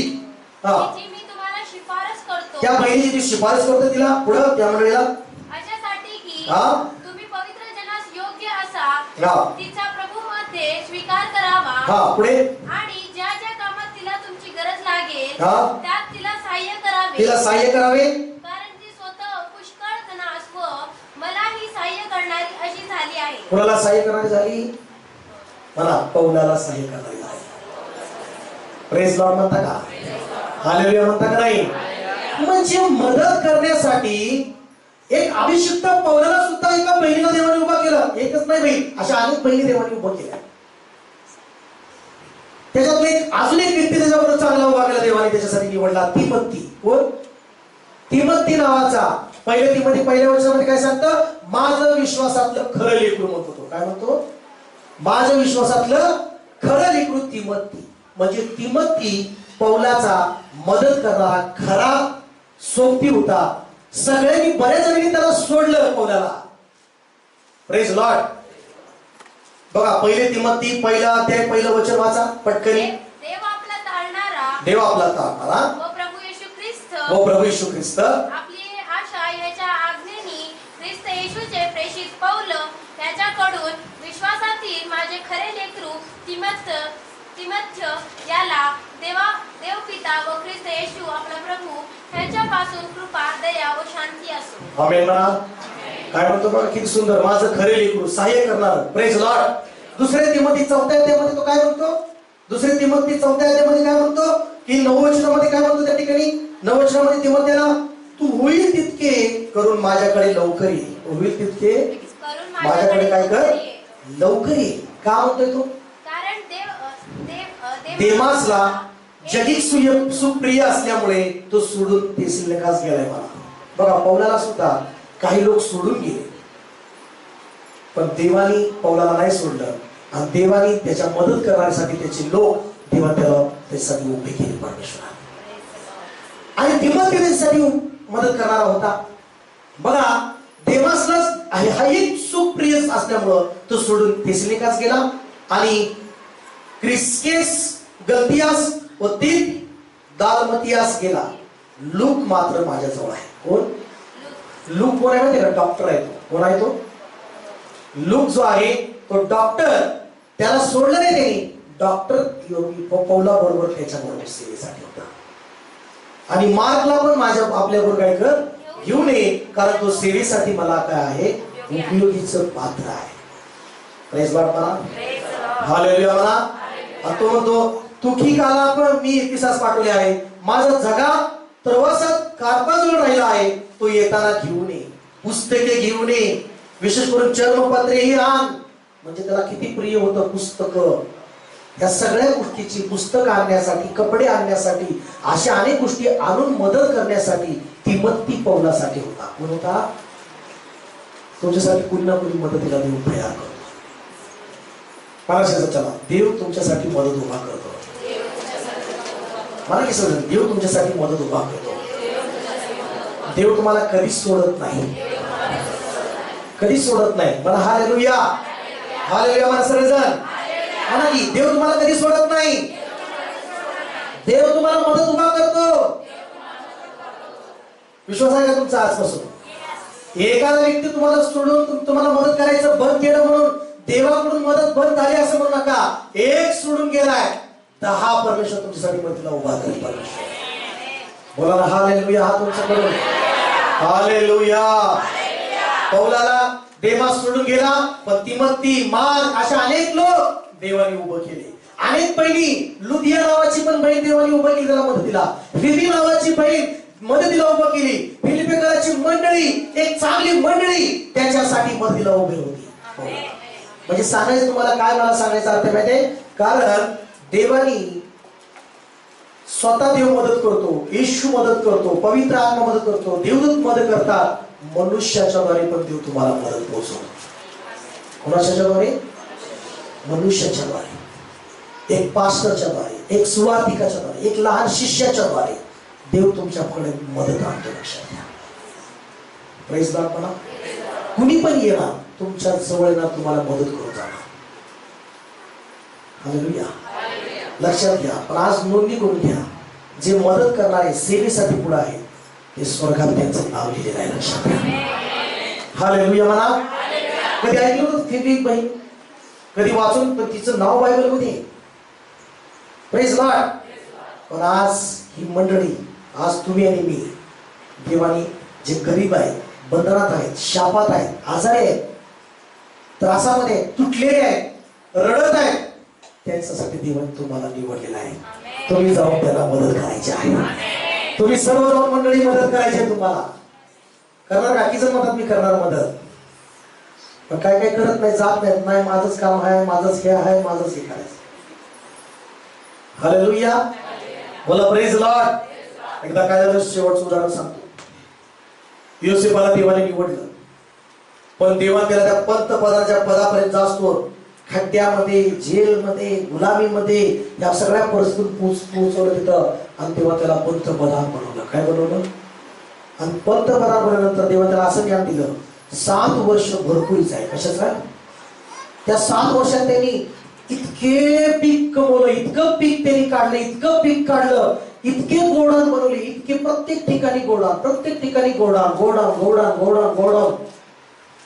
मी तुम्हाला शिफारस करतो, त्या बहिणीची ती शिफारस करतो तिला पुढं त्या मंडळीला, अशासाठी की तुम्ही पवित्र जनास योग्य असा तिचा प्रभू मध्ये स्वीकार करावा. पुढे आणि ज्या ज्या कामात तिला तुमची गरज लागेल त्यात तिला सहाय्य करावे. तिला सहाय्य करावे, कारण ती स्वतः पुष्कळ जनास व मलाही सहाय्य करणारी अशी झाली आहे. कोणाला सहाय्य करणारी झाली? म्हणा पौलाला सहाय्य करणारी झाली. प्रेज लॉर्ड म्हणता का? हालेलुया म्हणता का नाही? म्हणजे मदत करण्यासाठी एक अभिषिक्त पौलाला सुद्धा एका बहिणीला देवाने उभा केलं. एकच नाही बहीण, अशा अनेक बहिणी देवाने उभा केल्या. त्याच्यातून एक अजून एक व्यक्ती त्याच्याबरोबर चांगला उभा केला देवाने. देवाने त्याच्यासाठी निवडला तिमोथी. कोण? तिमोथी नावाचा. पहिल्या तिमोथी पहिल्या वचनामध्ये काय सांगतं? माझं विश्वासातलं खरं लेकरू म्हणतो तो. काय म्हणतो? माझं विश्वासातलं खरं लेकरू तिमोथी. म्हणजे तिमोथी पौलाचा मदत करणारा खरा सोबती होता. सगळ्यांनी बऱ्याच जणांनी त्याला सोडलं पौलाला. Praise Lord. बघा पहिले तिमोथी पहिला अध्याय पहिलं वचन वाचा पटकनी. देव आपला ताळणारा देव आपला तारणारा व प्रभू येशू ख्रिस्त आपली आशा याच्या आज्ञेनी ख्रिस्त येशूचे प्रेषित पौल त्याच्याकडून विश्वासातील माझे खरे लेकरू तिमोथ्य याला देव पिता व ख्रिस्त येशू आपला प्रभू ह्याच्यापासून कृपा दया व शांती असो. आमेन म्हणा. काय म्हणतो बघा किती सुंदर. माझं खरे लेकरू सहाय्य करणार. Praise Lord. दुसरे तिमोथी 4 अध्यायामध्ये तो काय म्हणतो? दुसरे तिमोथी 4 अध्यायामध्ये काय म्हणतो? की 9 वचनामध्ये काय म्हणतो त्या ठिकाणी? 9 वचनामध्ये तिमोथीला तू होईल तितके करून माझ्याकडे लवकर ये. होईल तितके करून माझ्याकडे काय कर? ये. लवकर ये. का म्हणतोय तो? कारण देमासला जगिक सुप्रिय असल्यामुळे तो सोडून थेसलोनिकास गेलाय. मला बघा पौलाला सुद्धा काही लोक सोडून गेले, पण देवानी पौलाला नाही सोडलं. आणि देवानी त्याच्या मदत करण्यासाठी त्याचे लोक देवा त्याला त्याच्यासाठी उभे केले परमेश्वराने. आणि तिमोथी त्याच्यासाठी मदत करणारा होता. बघा देमासला हा एक सुप्रिय असल्यामुळं तो सोडून थेसलोनिकास गेला. आणि क्रिस्केस गलतियास व दालमतियास गेला. लूक मात्र माझ्याजवळ आहे. कोण? लूक कोण आहे माहिती का? डॉक्टर आहे तो. कोण आहे तो? लूक जो आहे तो डॉक्टर. त्याला सोडलं नाही त्यांनी. डॉक्टर पौला बरोबर त्याच्याबरोबर सेवेसाठी होता. आणि मार्कला पण आपल्या बरोबर काय कर घेऊन ये, कारण तो सेवेसाठी मला काय आहे उपयोगीचं पात्र आहे. प्रेज लॉर्ड म्हणा. हालेलुया म्हणा. आणि तो म्हणतो तुखिकाला पण मी इतिहास पाठवले आहे. माझा जगा प्रवासात कार्पाजवळ राहिला आहे. तो येताना घेऊन ये. पुस्तके घेऊन ये. विशेष करून चर्मपत्रेही आण. म्हणजे त्याला किती प्रिय होतं पुस्तकं. या सगळ्या गोष्टीची पुस्तक आणण्यासाठी, कपडे आणण्यासाठी, अशा अनेक गोष्टी आणून मदत करण्यासाठी तिमोथी पौलासाठी होता. कोण होता? तुमच्यासाठी कुणी ना कुणी मदतीला देऊन तयार करतो. महाराष्ट्राचा चला देव तुमच्यासाठी मदत उभा करतो. मला कसं समजेल? देव तुमच्यासाठी मदत उभा करतो. देव तुम्हाला कधीच सोडत नाही. कधीच सोडत नाही. मला हालेलुया. हालेलुया म्हणा सर्वजण. म्हणा की देव तुम्हाला कधी सोडत नाही. देव तुम्हाला मदत उभा करतो. विश्वास आहे का तुमचा आजपासून? एखादा व्यक्ती तुम्हाला सोडून तुम्हाला मदत करायचं बंद केलं म्हणून देवाकडून मदत बंद झाली असं म्हणू नका. एक सोडून गेलाय 10 परमेश्वर तुमच्यासाठी मदतीला उभा करेल. परमेश्वर बोला ना हालेलुया. हा तुमच्याकडून हालेलुया. पौलाला देमास सोडून गेला, पण तिमोथी, मार्क अशा अनेक लोक देवाने उभं केले. अनेक बहिणी, लुदिया नावाची पण बहीण देवाने उभं केली त्याला मदतीला. फिबी नावाची बहीण मदतीला उभं केली. फिलिपिकराची मंडळी, एक चांगली मंडळी त्याच्यासाठी मदतीला उभी होती. म्हणजे सांगायचं तुम्हाला काय, मला सांगायचा अर्थ माहितीये? कारण देवानी स्वतः देव मदत करतो, येशू मदत करतो, पवित्र आत्मा मदत करतो, देवदूत मदत करतात. मनुष्याच्या द्वारे पण देव तुम्हाला मदत पोहोचवतो. कोणाच्या द्वारे? मनुष्याच्या द्वारे, एक पास्टरच्या द्वारे, एक सुवार्तिकाच्या द्वारे, एक लहान शिष्याच्या द्वारे देव तुमच्याकडे मदत आणतो. लक्षात घ्या. प्रेज लॉर्ड म्हणा. कुणी पण येणार तुमच्या जवळ येणार, तुम्हाला मदत करून जाणार. हालेलुया. लक्षात घ्या. पण आज नोंदणी करून घ्या, जे मदत करणारे सेवेसाठी पुढे आहे ते स्वर्गात त्यांचं नाव लिहिलेलं आहे. लक्षात घ्या. हालेलुया म्हणा. कधी ऐकलं होतं फिबी बहीण? कधी वाचून? पण तिचं नाव बायबलमध्ये. Praise Lord. पण आज ही मंडळी, आज तुम्ही आणि मी, देवानी जे गरीब आहेत, बंधनात आहेत, शापात आहेत, आजारी आहेत, त्रासामध्ये तुटलेले आहेत, रडत आहेत, त्यांच्यासाठी देवाने तुम्हाला निवडलेला आहे. तुम्ही जाऊन त्याला मदत करायची आहे. तुम्ही सर्व जाऊन मंडळी मदत करायची आहे. तुम्हाला करणार का? किती मदत मी करणार मदत, पण काय काय करत नाही, जात नाही. माझंच काम आहे, माझंच हे आहे, माझंच हे करायचं. हालेलुया. बोला प्रेज लॉर्ड. एकदा काय झालं शेवटचं उदाहरण सांगतो. योसेफाला देवाने निवडलं, पण देवा त्याला त्या पंतप्रधानाच्या पदापर्यंत जास्तो खड्ड्यामध्ये, जेलमध्ये, गुलामीमध्ये या सगळ्या परिस्थितीतून पोहोचवलं तिथं. आणि तेव्हा त्याला पंतप्रधान बनवलं. काय बनवलं? आणि पंतप्रधान बनवल्यानंतर देवा त्याला असं ज्ञान दिलं, 7 वर्ष भरपूरच आहे. कशाचं? त्या 7 वर्षात त्यांनी इतके पीक कमवलं, इतकं पीक त्यांनी काढलं, इतकं पीक काढलं, इतके गोडाऊन बनवले, इतके प्रत्येक ठिकाणी गोडाऊन, प्रत्येक ठिकाणी godown godown godown godown godown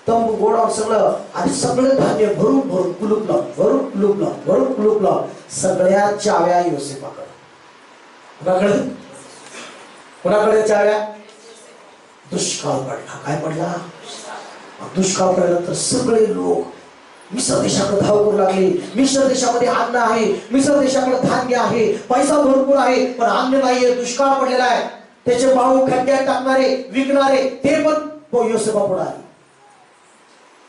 तंबू गोडाऊन सगळं. आणि सगळं धान्य भरून भरून कुलूप लावून, भरून कुलूप लावून, भरून कुलूप लावून सगळ्या चाव्या योसेफाकडे. कुणाकडे? कुणाकडे चाव्या? दुष्काळ पडला. काय पडला? दुष्काळ पडल्यानंतर सगळे लोक मिस्र देशाकडे धाव करू लागले. मिस्र देशामध्ये अन्न आहे, मिस्र देशाकडे धान्य आहे, पैसा भरपूर आहे, पण अन्न नाहीये, दुष्काळ पडलेला आहे. त्याचे भाऊ खड्ड्यात टाकणारे, विकणारे ते पण योसेफा पुढे आले.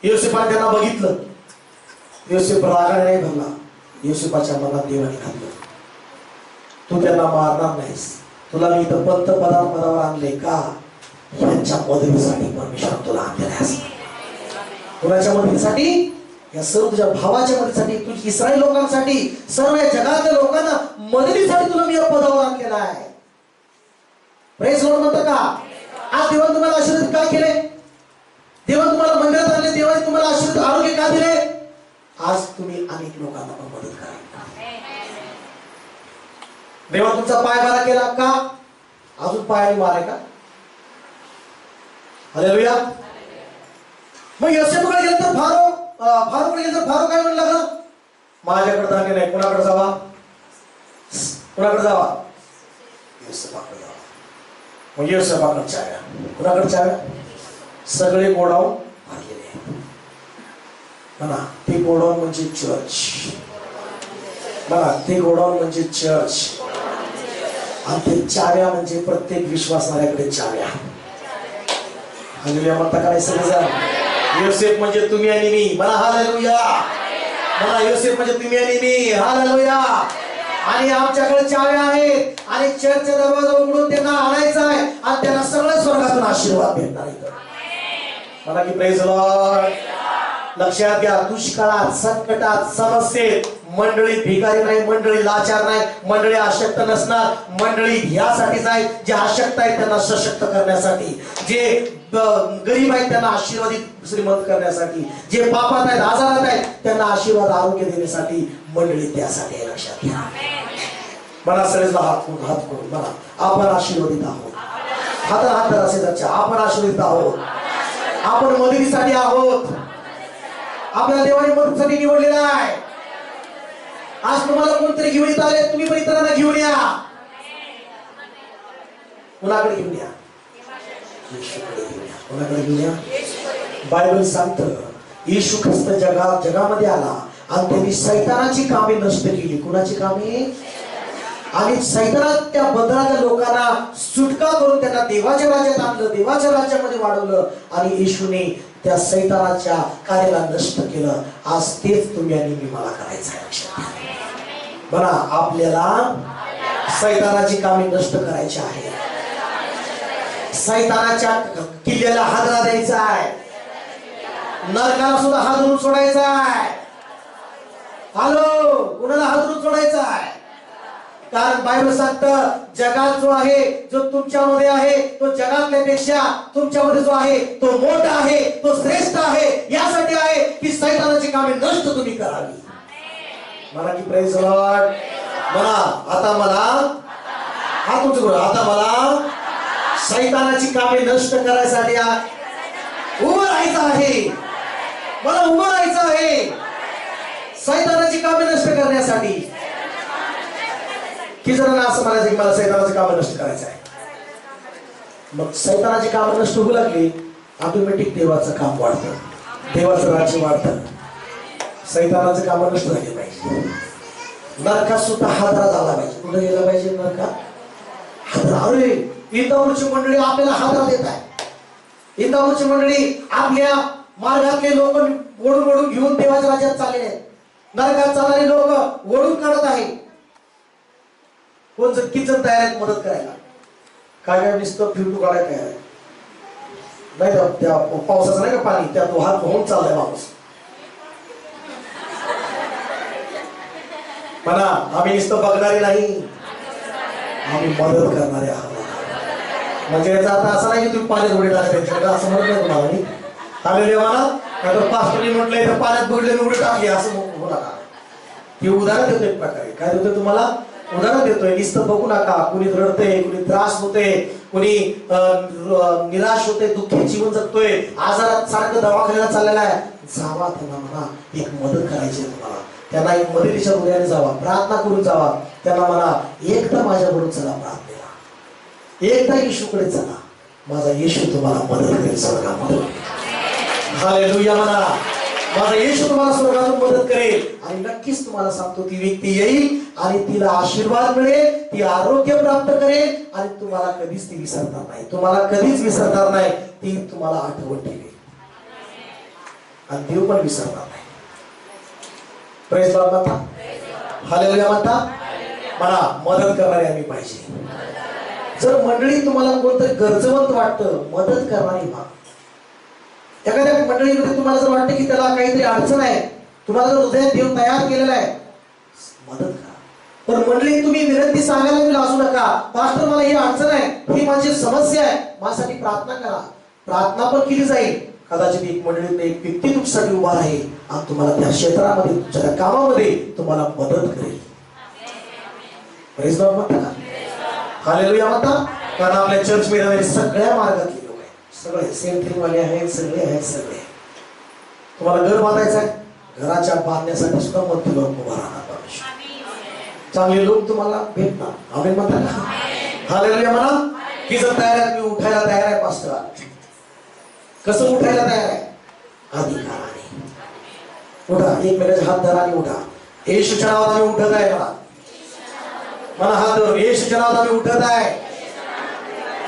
योसेफाने त्यांना बघितलं. योसेफ रागाने नाही भरला. योसेफाच्या मनात देवाने घातलं, तू त्यांना मारणार नाहीस, तुला मी इथं पंतप्रधान पदावर आणले का? यांच्या मदतीसाठी परमेश्वर तुला आणलेला आहे. कुणाच्या मदतीसाठी? या सर्व तुझ्या भावाच्या मदतीसाठी, तुझ्या इस्रायल लोकांसाठी, सर्व या जगातल्या लोकांना मदतीसाठी तुला मी या पदावर आणलेला आहे. प्रेज लॉर्ड म्हणतो का? आज देवाने तुम्हाला आशीर्वाद काय केले? देवाने तुम्हाला मंदिरात आणले, देवाने तुम्हाला आशीर्वाद आरोग्य का दिले? आज तुम्ही अनेक लोकांना पण मदत करा. देवा तुमचा पाय बरा केला का? अजून पायाने माराय का? हालेलुया. मग योसेफकडे गेलं तर फारूकडे गेलं तर फारू काय म्हणलं लागलं? माझ्याकडे धान्य नाही, कोणाकडे जावा? कोणाकडे जावा? योसेफाकडे जावा. मग योसेफाकडे चाव्या. कोणाकडे चाव्या? सगळे गोडाऊन भरलेले. म्हणा ते गोडाऊन म्हणजे चर्च. म्हणा ते गोडाऊन म्हणजे चर्च. आणि ते चाव्या म्हणजे प्रत्येक विश्वासणाऱ्याकडे चाव्या. हालेलुया म्हणता काय सगळेजण? योसेफ म्हणजे तुम्ही आणि मी. म्हणा हालेलुया. म्हणा योसेफ म्हणजे तुम्ही आणि मी. हालेलुया. आणि आमच्याकडे चाव्या आहेत आणि चर्चचा दरवाजा उघडून त्यांना आणायचा आहे आणि त्यांना सगळं स्वर्गातून आशीर्वाद भेटणार आहे. म्हणा की प्रेज लॉर्ड. लक्षात घ्या, दुष्काळात, संकटात, समस्येत मंडळी भिकारी नाही, मंडळी लाचार नाही, मंडळी अशक्त नसणार. मंडळी यासाठीच आहेत, जे अशक्त आहेत त्यांना सशक्त करण्यासाठी, जे गरीब आहेत त्यांना आशीर्वादित श्रीमंत करण्यासाठी, जे पापात आहेत, आजारात आहेत त्यांना आशीर्वाद आरोग्य देण्यासाठी मंडळी त्यासाठी आहे. लक्षात घ्या. मला सगळेच हात करून म्हणा आपण आशीर्वादित आहोत. हातात हात धरा शेजारच्या. आपण आशीर्वादित आहोत. आपण मदतीसाठी आहोत. आपल्या देवाने मदतीसाठी निवडलेला आहे. आज तुम्हाला कोणतरी घेऊन येत आले, तुम्ही पण इतरांना घेऊन या. कुणाकडे घेऊन या? येशूकडे घेऊन या. कुणाकडे घेऊन या? बायबल सांगतं येशू ख्रिस्त जगामध्ये आला आणि त्यांनी सैतानाची कामे नष्ट केली. कुणाची कामे? आणि सैतानात त्या बंधनाच्या लोकांना सुटका करून त्यांना देवाच्या राज्यात आणलं, देवाच्या राज्यामध्ये वाढवलं. आणि येशूने त्या सैतानाच्या कार्याला नष्ट केलं. आज तेच तुम्ही आणि मी मला करायचं आहे. म्हणा आपल्याला सैतानाची कामे नष्ट करायची आहे. सैतानाच्या किल्ल्याला हादरा द्यायचा आहे. नरकाला सुद्धा हादरून सोडायचा आहे. हॅलो, कुणाला हादरून सोडायचा आहे? कारण बायबल सांगतं जगात जो आहे, जो तुमच्यामध्ये आहे, तो जगातल्यापेक्षा तुमच्यामध्ये जो आहे तो मोठा आहे, तो श्रेष्ठ आहे. यासाठी आहे की सैतानाची कामे नष्ट तुम्ही करावी. मला की प्रेज लॉर्ड. म्हणा आता मला हात उंच करू. आता मला सैतानाची कामे नष्ट करायसाठी उभं राहायचं आहे. मला उभं राहायचं आहे सैतानाची कामे नष्ट करण्यासाठी. की जणांना असं म्हणायचं की मला सैतानाची कामे नष्ट करायचं आहे. मग सैतानाची कामे नष्ट होऊ लागली, ऑटोमॅटिक देवाचं काम वाढतं, देवाचं राज्य वाढतं. सैतानाचं काम नष्ट झाले पाहिजे. नरकात सुद्धा हादरा झाला पाहिजे. कुठे गेला पाहिजे? नरकात हादरा. अरे इंदापूरची मंडळी आपल्याला हादरा देत आहे. इंदापूरची मंडळी आपल्या मार्गातले लोक ओढून ओढून घेऊन देवाच्या राज्यात चाललेले आहेत. नरकात चालणारे लोक ओढून काढत आहेत. कोण किती जण तयार आहेत मदत करायला? काय काय नुसतं फिरटू काढायला तयार आहे. नाही त्या पावसाचं नाही का पाणी त्यात हात होऊन चाललाय माणूस. म्हणा आम्ही नुसतं बघणारे नाही, आम्ही मदत करणारे आहोत. म्हणजे याचा अर्थ असा नाही की तुम्ही पाण्यात उडी टाकले असं म्हणत नाही तुम्हाला मी. आलेले म्हणा नाहीतर पास्टरनी म्हटलंय तर पाण्यात बुडले उडी टाकली असं म्हणू नका. हे उदाहरण देतोय एक प्रकारे. काय देतोय तुम्हाला? उदाहरण देतोय. नुसतं बघू नका. कुणी रडतंय, कुणी त्रास होतोय, कुणी निराश होते, दुःखी जीवन जगतोय, आजारात सारखं दवाखान्याला चाललेला आहे, जावा त्यांना म्हणा एक मदत करायची तुम्हाला. त्यांना एक मदतीच्या हृदयाने जावा, प्रार्थना करून जावा. त्यांना म्हणा एकदा माझ्याकडून चला प्रार्थनेला, एकदा येशूकडे चला, माझा येशू तुम्हाला मदत करेल स्वर्गामध्ये. हालेलुया म्हणा. माझा येशू तुम्हाला स्वर्गातून मदत करेल. आणि नक्कीच तुम्हाला सांगतो ती व्यक्ती येईल आणि तिला आशीर्वाद मिळेल, ती आरोग्य प्राप्त करेल आणि तुम्हाला कधीच ती विसरणार नाही. तुम्हाला कधीच विसरणार नाही. ती तुम्हाला आठवण ठेवेल आणि देव पण विसरणार नाही. प्रेज लॉर्ड म्हणता. हालेलुया म्हणता. म्हणा मदत करणारे आम्ही पाहिजे. जर मंडळी तुम्हाला कोणतरी गरजवंत वाटतं, मदत करणारी व्हा. एखाद्या मंडळीमध्ये तुम्हाला जर वाटतं की त्याला काहीतरी अडचण आहे, तुम्हाला जर हृदयात देव तयार केलेला आहे, मदत करा. पण मंडळी तुम्ही विनंती सांगायला लाजू नका. पास्टर मला ही अडचण आहे, ही माझी समस्या आहे, माझ्यासाठी प्रार्थना करा. प्रार्थना पण केली जाईल. कदाचित एक मंडळीत एक व्यक्ती तुमच्यासाठी उभा आहे आणि तुम्हाला त्या क्षेत्रामध्ये तुमच्या त्या कामामध्ये तुम्हाला मदत करेल. प्रेज लॉर्ड म्हणता. हालेलुया म्हणता. कारण आपल्या चर्च मध्ये सगळ्या मार्गातले लोक आहेत, सगळे सेम थिंग वाले आहेत, सगळे आहेत. सगळे तुम्हाला घर बांधायचं आहे, घराच्या बांधण्यासाठी सुद्धा मदती लोक उभा राहणार. चांगले लोक तुम्हाला भेटणार. आमेन म्हणता का? हालेलुया म्हणा. की जर तयार आहे, मी उठायला तयार आहे पास्टर. कसं उठायला तयार आहे? अधिकाराने उठा. एक मिनिट हात धरा आणि उठा. येशूच्या नावात आम्ही उठत आहे. मला हात धरून येशूच्या नावात आम्ही उठत आहे.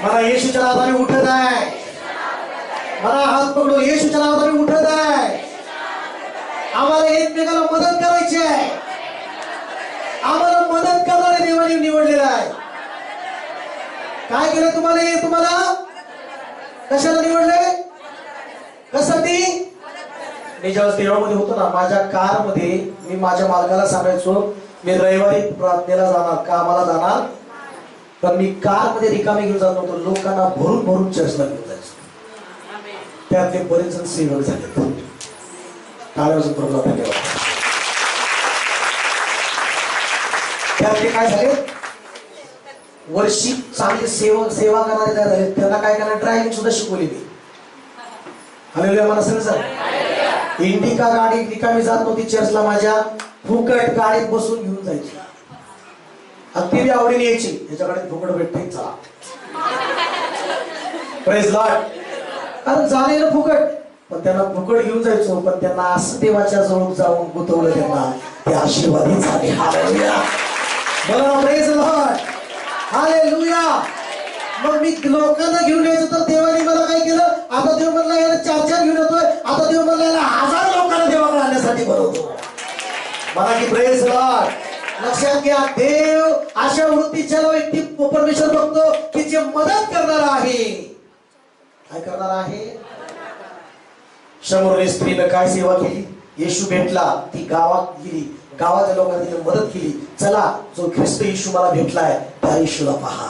मला येशूच्या नावात आम्ही उठत आहे. मला हात पकडून येशूच्या नावात आम्ही उठत आहे. आम्हाला एकमेकाला मदत करायची आहे. आम्हाला मदत करणारे देवाने निवडलेला आहे. काय केलं तुम्हाला? हे तुम्हाला कशाला निवडले? कशासाठी? मी ज्यावेळेस देवामध्ये होतो ना, माझ्या कार मध्ये मी माझ्या मालकाला सांगायचो मी रविवारी प्रार्थनेला जाणार, कामाला जाणार, पण मी कार मध्ये रिकामी घेऊन जात नव्हतो. लोकांना भरून भरून चर्चला घेऊन जायचो. त्यातले बरेच जण सेवक झाले. टाळ्यावरून प्रभूला धन्यवाद. त्यातले काय झाले? वर्षी चांगले सेवा करणारे तयार झाले. त्यांना काय करणार? ड्रायव्हिंग सुद्धा शिकवली मी. हालेलुया मला सर. इंडिका गाडी रिकामी जात नव्हती चर्चला माझ्या. फुकट गाडीत बसून घेऊन जायची. आणि ती आवडीने यायची. याच्याकडे फुकट भेटते चला. Praise Lord. कारण झालेलं फुकट, पण त्यांना फुकट घेऊन जायचो. पण त्यांना असं देवाच्या जवळ जाऊन गुंतवलं, त्यांना ते आशीर्वादी झाले. हालेलुया. बोला प्रेज लॉर्ड. हालेलुया. मग मी लोकांना घेऊन यायचो तर देवाने मला काय केलं? आता देव म्हणला याला 4-4 घेऊन येतोय. आता देव म्हणला याला 1000 लोकांना देवाकडे आणण्यासाठी बनवतो. मला की प्रेज लॉर्ड. लक्षात घ्या, देव अशा वृत्तीच्या व्यक्ती परमेश्वर बघतो की जे मदत करणार आहे. काय करणार आहे? शमूएल स्त्रीनं काय सेवा केली? येशू भेटला, ती गावात गेली, गावाच्या लोकांनी तिला मदत केली. चला, जो ख्रिस्त येशू मला भेटलाय त्या येशूला पहा.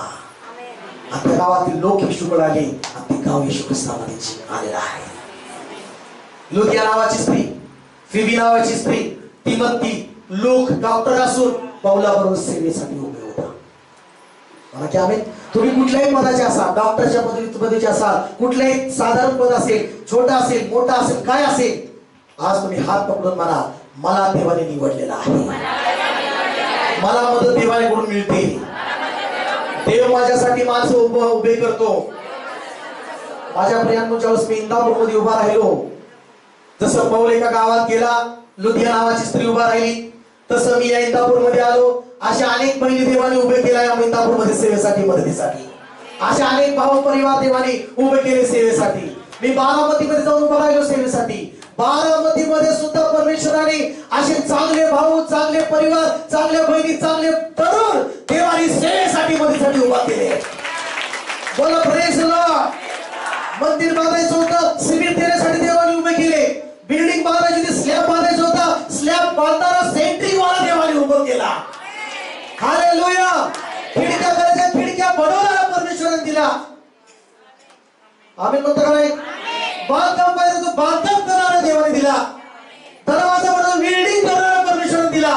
आता गावातील लोक येशूकडे आले आणि ते गाव येशू ख्रिस्तामध्ये आलेला आहे. लुदिया नावाची स्त्री, फिबी नावाची स्त्री, तिमोथी, लोक डॉक्टर असून पाऊलाबरोबर सेवेसाठी उभे होता. मला की आम्ही तुम्ही कुठल्याही पदाचे असाल, डॉक्टरच्या पदवीचे असाल, कुठल्याही साधारण पद असेल, छोटा असेल, मोठा असेल, काय असेल, आज तुम्ही हात पकडून म्हणा मला देवाने निवडलेला आहे. मला मदत देवाकडून मिळते. देव माझ्यासाठी माणसं उभे करतो. माझ्या प्रियांनो, ज्यावेळेस मी इंदापूरमध्ये उभा राहिलो, जसं पौल एका गावात गेला, लुदिया नावाची स्त्री उभा राहिली, तसं मी या इंदापूरमध्ये आलो. अशा अनेक बहिणी देवाने उभे केल्या या इंदापूरमध्ये सेवेसाठी, मदतीसाठी. अशा अनेक भाव परिवार देवाने उभे केले सेवेसाठी. मी बारामतीमध्ये जाऊन उभा राहिलो सेवेसाठी. बारामती मध्ये सुद्धा परमेश्वराने असे चांगले भाऊ, चांगले परिवार, चांगल्या बहिणी, चांगले तरुण देवानी सेवेसाठी मदतीसाठी उभा केले. बोला प्रेज लॉर्ड. मंदिर बांधायचं होतं, सिमेंट देण्यासाठी देवाने उभे केले. बिल्डिंग बांधायची होती, स्लॅब बांधायचं होता, स्लॅब बांधताना सेंट्रिंग वाला देवाने उभं केला. हालेलुया. खिडक्या करायच्या, खिडक्या बनवणारा परमेश्वराने दिला. आम्ही म्हणतो का नाही? बांधकाम पाहिजे तो बांधकाम करणारा देवाने दिला. दरवाजा बनवून बिल्डिंग करणारा परमेश्वराने दिला.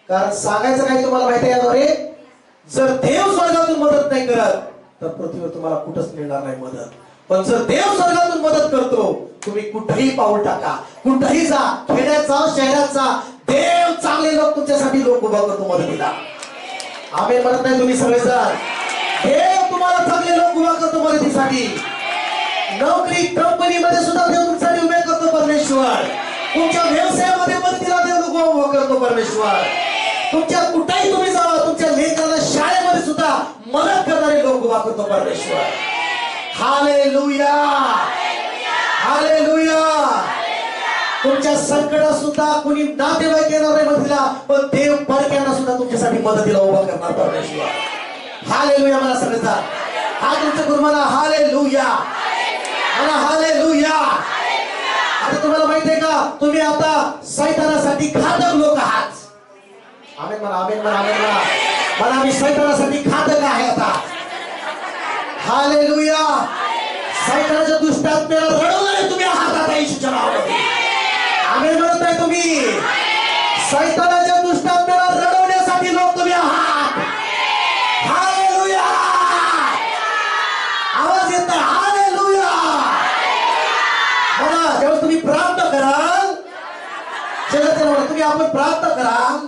कारण सांगायचं काय तुम्हाला माहिती आहे याद्वारे, जर देव स्वर्गातून मदत नाही करत तर पृथ्वीवर तुम्हाला कुठंच मिळणार नाही मदत. पण जर देव स्वर्गातून मदत करतो, तुम्ही कुठेही पाऊल टाका, कुठेही जा, खेड्यात जा, शहरात जा, देव चांगले लोक तुमच्यासाठी लोक उभा करतो मदतीला. आम्ही म्हणत नाही तुम्ही सगळेजण, देव तुम्हाला चांगले लोक उभा करतो मदतीसाठी. नोकरी कंपनीमध्ये सुद्धा देव तुमच्यासाठी उभे करतो परमेश्वर. तुमच्या व्यवसायामध्ये मदतीला देव लोक उभा करतो परमेश्वर. तुमच्या कुठेही तुम्ही जावा, तुमच्या लेकराला शाळेमध्ये सुद्धा मदत करणारे लोक उभा करतो परमेश्वर. Hallelujah, hallelujah. तुमच्या संकटात सुद्धा कुणी नातेवाईक येणार नाही मदतीला, पण देव परक्यांना सुद्धा तुमच्यासाठी मदतीला उभा करणार परमेश्वर. हालेलुया. मला सगळ्यांचा हा तुमचं गुरु म्हणा हालेलुया, म्हणा हालेलुया. आता तुम्हाला माहिती आहे का, तुम्ही आता सैतानासाठी घातक लोक आहात. आमेन म्हणा, आमेन म्हणा, आमेन म्हणा. म्हणा आम्ही सैतानासाठी घातक आहे आता. हालेलुया. सैतानाच्या दुष्टात्म्याला रडवणारे तुम्ही आहात आता येशूच्या नावामध्ये. आमेन म्हणत नाही तुम्ही. सैतानाच्या दुष्टात्म्याला रडवण्यासाठी लोक तुम्ही आहात. हालेलुया. आवाज येत नाही. हालेलुया. बघा, जेव्हा तुम्ही प्रार्थना कराल, तुम्ही आपण प्रार्थना कराल,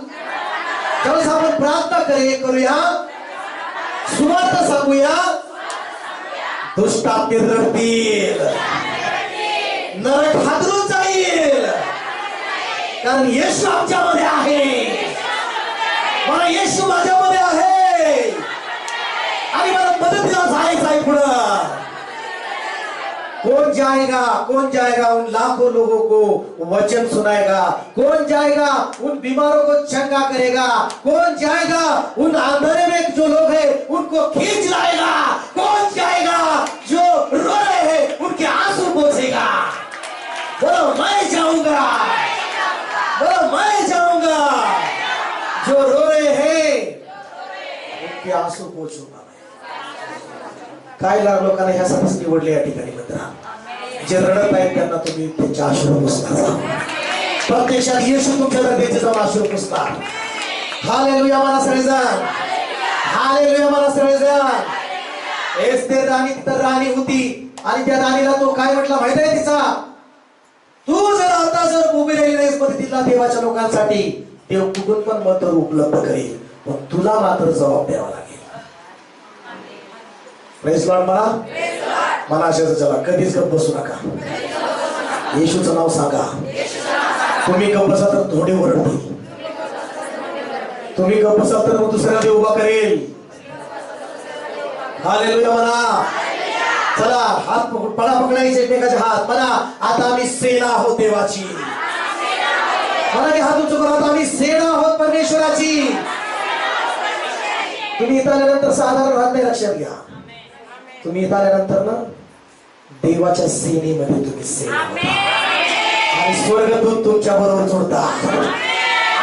ज्यावेळेस आपण प्रार्थना करूया, सुवार्थ सांगूया, दुष्टात्मे रडतील, नरक हादरून जाईल. कारण येशू आमच्यामध्ये आहे. मला येशू माझ्यामध्ये आहे आणि मला मदतीला जायचं आहे पुढं. कौन जाएगा उन लाखों लोगों को वचन सुनाएगा. कौन जाएगा उन बीमारों को चंगा करेगा. कौन जाएगा उन अंधेरे में जो लोग हैं उनको खींच लाएगा. कौन जाएगा जो रो रहे हैं उनके आंसू पोंछेगा. बोलो मैं जाऊंगा, बोलो मैं जाऊंगा. जो रो रहे हैं उनके आंसू पोंछूंगा. काय लोकांना ह्यासाठीच निवडले या ठिकाणी मित्र. जे रडत आहेत त्यांना तुम्ही त्यांच्या आश्रय पुसणार. प्रत्यक्षात येशू तुमच्या हृदयाचे जाऊन आश्रय पुसणार. हालेलुया. मला सगळेजण हालेलुया. मला सगळेजण. एस्तेर राणी तर राणी होती आणि त्या राणीला तो काय म्हटला माहिती आहे तिचा, तू जर आता जर उभी राहिली नाहीस मदतीला देवाच्या लोकांसाठी, देव कुठून पण मदत उपलब्ध करेल, पण तुला मात्र जबाब द्यावा लागेल. Praise Lord. मला अशाच चला, कधीच गप्प बसू नका. येशूचं नाव सांगा. तुम्ही गप्प बसा तर थोडे ओरडतील. तुम्ही गप्प बसा तर मग दुसऱ्याला देव उभा करेल. हालेलुया. म्हणा चला, हात पडा पकडायचे एकमेकाचे हात. म्हणा आता आम्ही सेना आहोत देवाची. म्हणा की हात उंच करा, आता आम्ही सेना आहोत परमेश्वराची. तुम्ही इथं आल्यानंतर साधारण राहत नाही, लक्षात घ्या. तुम्ही इथं आल्यानंतर ना देवाच्या सेनेमध्ये तुम्ही सेना आणि स्वर्गदूत तुमच्या बरोबर जोडतात.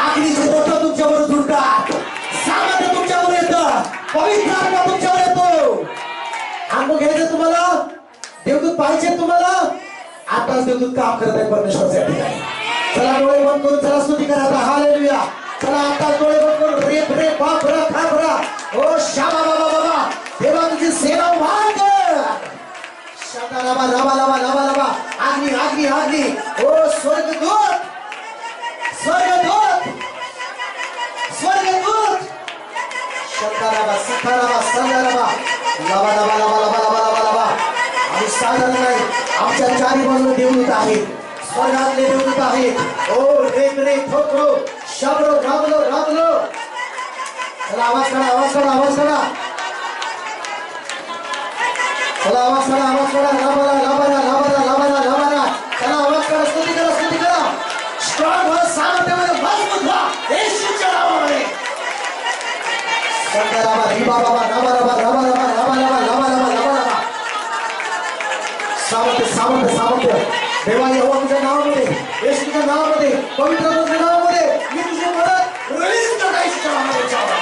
अग्नीचे बोट तुमच्या बरोबर जोडतात. सामर्थ्य तुमच्यावर येतं. पवित्र आत्मा तुमच्यावर येतो. अंघोळ घ्यायचं तुम्हाला, देवदूत पाहिजे तुम्हाला. आताच देवदूत काम करत आहे परमेश्वराच्या ठिकाणी. चला डोळे बंद करून चला स्तुती करा. हालेलुया. चला आता डोळे बंद करून रेप रे बाप रा खाबरा ओ शाबा बाबा बाबा देवा तुझी सेना उभा कर. शताराबा लाबा लाबा लाबा लाबा अग्नी अग्नी अग्नी. ओ स्वर्गदूत स्वर्गदूत स्वर्गदूत. शताराबा सताराबा संगाराबा लाबा लाबा लाबा लाबा लाबा लाबा लाबा. आणि साधारण नाही, आमच्या चारी बाजूला देवदूत आहेत, स्वर्गातले देवदूत आहेत. ओ रेप रे ठोकरो शाबरो राबलो राबलो. चला आवाज करा, आवाज करा, आवाज करा. चला आवाज करा, आवाज करा. लाबारा लाबारा लाबारा लाबारा लाबारा. चला आवाज करा. देवा यहोवा तुझ्या नावामध्ये, येशू तुझ्या नावामध्ये, पवित्र तुझ्या नावामध्ये मी तुझी मदत रिलीज करता येशूच्या नावामध्ये जावा.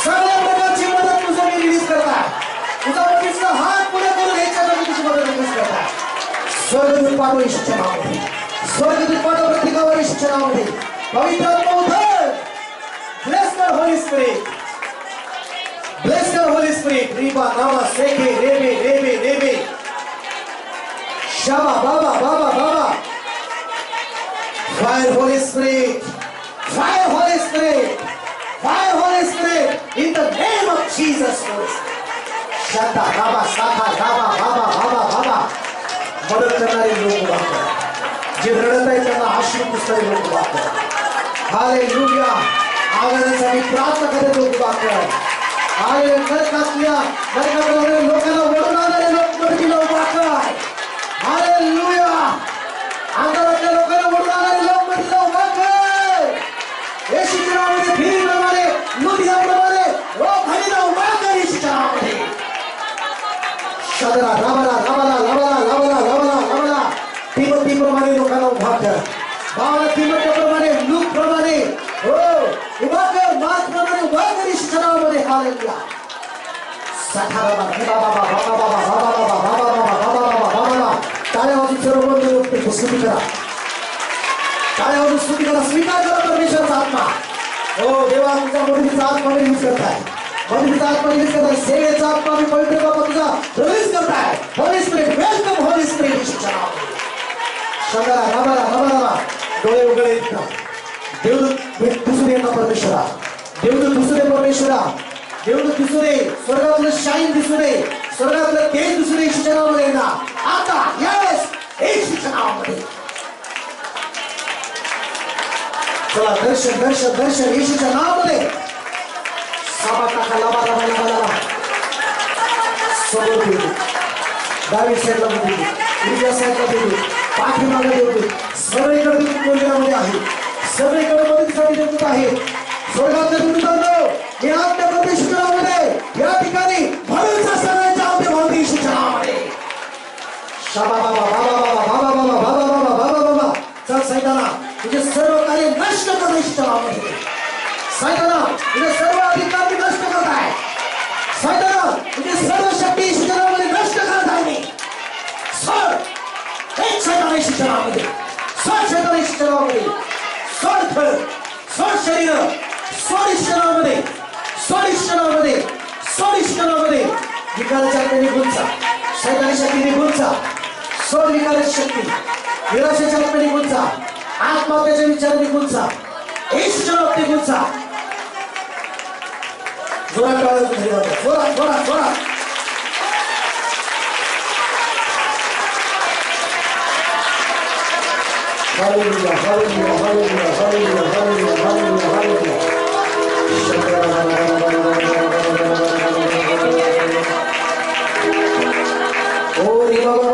सगळ्या प्रकारची मदत तुझं मी रिलीज करता. तुझा पवित्र हात पुढे करून ह्याच्यामध्ये तुझी मदत रिलीज करता. स्वर्गदूत पाठव येशूच्या नावामध्ये, स्वर्गदूत पाठव प्रत्येकावर येशूच्या नावामध्ये. पवित्र आत्मा उतर. ब्लेस कर होली स्पिरिट, ब्लेस कर होली स्पिरिट. रिबा नामा सेके रेबे रेबे रेबे शाबा बाबा बाबा बाबा. Fire Holy Spirit, fire Holy Spirit, fire Holy Spirit in the name of Jesus Christ. शाता बाबा साखा बाबा बाबा बाबा बाबा. मदत करणारे लोक उभा कर, जे रडत आहेत त्यांना आश्रू पुसणारे लोक उभा कर. हालेलुया. आगमनासाठी प्रार्थना करणारे लोक उभा कर. हालेलुया. नरकातल्या लोकांना वळून आणणारे लोक मदतीला उभा कर. हालेलुया. अंधारातल्या लोकांना वळून आणणारे लोक मदतीला उभा कर. येशूच्या नावामध्ये फिरीप्रमाणे, लुधियाप्रमाणे खालीला उभा कर येशूच्या नावामध्ये. शदरा राबला राबला राबला राबला राबला राबला. तिमोथीप्रमाणे लोकांना उभा कर. भावाला तिमोथीप्रमाणे, लूकप्रमाणे हो उभा कर. मार्कप्रमाणे उभा कर येशूच्या नावामध्ये. हालेलुया. साठा बाबा बाबा बाबा बाबा बाबा बाबा बाबा बाबा बाबा बाबा. टाळ्या वाजून सर्व बंद स्तुती करा. टाळ्या वाजून स्तुती करा. स्वीकार करा परमेश्वराचा आत्मा. हो देवा तुझा मदतीचा आत्मा रिलीज करताय, मदतीचा आत्मा रिलीज करताय. सेवेचा आत्मा मी पवित्र बाबा तुझा रिलीज करताय. Holy Spirit welcome Holy Spirit येशूच्या नावामध्ये. शंकरा राबाला राबाला. डोळे उघडे देवदूत दिसू दे ना परमेश्वरा. देवदूत दिसू दे परमेश्वरा. देवदूत दिसू दे. स्वर्गातलं शाईन दिसू दे. स्वर्गातलं तेज दिसू दे येशूच्या नावामध्ये ना. आता यावेळेस येशूच्या नावामध्ये. चला दर्शन दर्शन दर्शन येशूच्या नावामध्ये. साबा टाका लाबा लाबा लाबा लाबा. समोर देऊ, डावी साईडला देऊ, उजव्या साईडला देऊ, पाठीमागे देऊ. सगळीकडे देवदूत मंदिरामध्ये आहे. सगळीकडे मदतीसाठी देवदूत आहे. स्वर्गातल्या दूतांनो मी आज्ञा करतो येशूच्या नावामध्ये या ठिकाणी भरवसा सगळ्यांच्या आज्ञा भावते येशूच्या नावामध्ये. शाबा बाबा बाबा बाबा बाबा बाबा बाबा बाबा बाबा बाबा. चल सैताना तुझे सर्व कार्य नष्ट कर येशूच्या नावामध्ये. सैताना तुझे सर्व अधिकार नष्ट करत आहे. सैताना तुझे सर्व शक्ती येशूच्या नावामध्ये नष्ट करत आहे मी. सोड एक सैतान येशूच्या नावामध्ये. सोड सैतान येशूच्या नावामध्ये. सोड घर, सोड शरीर, सोड येशूच्या नावामध्ये. सोड येशूच्या नावामध्ये. सोड येशूच्या नावामध्ये. विकाराच्या आत्म्याने निघून जा. सैतानी शक्ती निघून जा. सोड विकाराची शक्ती. निराशेच्या आत्म्याने निघून जा. आत्महत्याचे विचार निघून जा. येशूच्या नावात निघून जा. जोरात जोरात जोरात जोरात जोरात. Hallelujah hallelujah hallelujah hallelujah hallelujah hallelujah hallelujah. ओ रे बाबा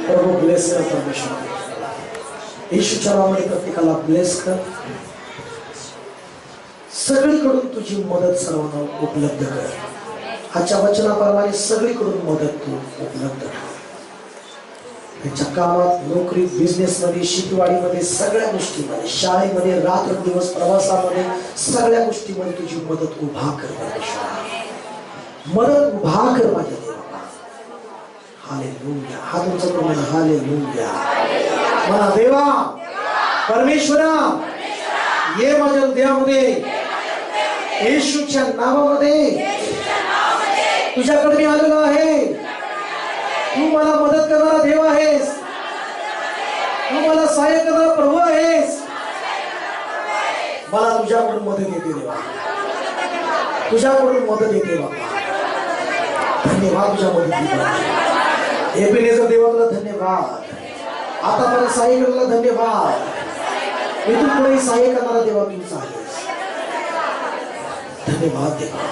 प्रभू ब्लेस कर परमेश्वर. येशूच्या नावामध्ये प्रत्येकाला ब्लेस कर. सगळीकडून तुझी मदत सर्वांना उपलब्ध कर. आजच्या वचनाप्रमाणे सगळीकडून मदत तू उपलब्ध कर. त्यांच्या कामात, नोकरीत, बिझनेस मध्ये, शेतीवाडीमध्ये, सगळ्या गोष्टीमध्ये, शाळेमध्ये, रात्र दिवस प्रवासामध्ये, सगळ्या गोष्टीमध्ये तुझी मदत उभा कर परमेश्वर. मदत उभा कर माझ्या देवा. हालेलुया. हा तुमचा प्रमाण. हालेलुया. म्हणा देवा, परमेश्वरा, ये माझ्या हृदयामध्ये, येशूच्या नावामध्ये तुझ्याकडे मी आलेलो आहे. तू मला मदत करणारा देव आहेस. तू मला सहाय्य करणारा प्रभू आहेस. मला तुझ्याकडून मदत येते देवा. तुझ्याकडून मदत येते बाबा. धन्यवाद तुझ्या मदतीला. एबेनेझर देवा तुला धन्यवाद. आतापर्यंत सहाय्य करण्याला धन्यवाद. इथून पुढे सहाय्य करणारा देवा तूच आहेस. धन्यवाद देवा.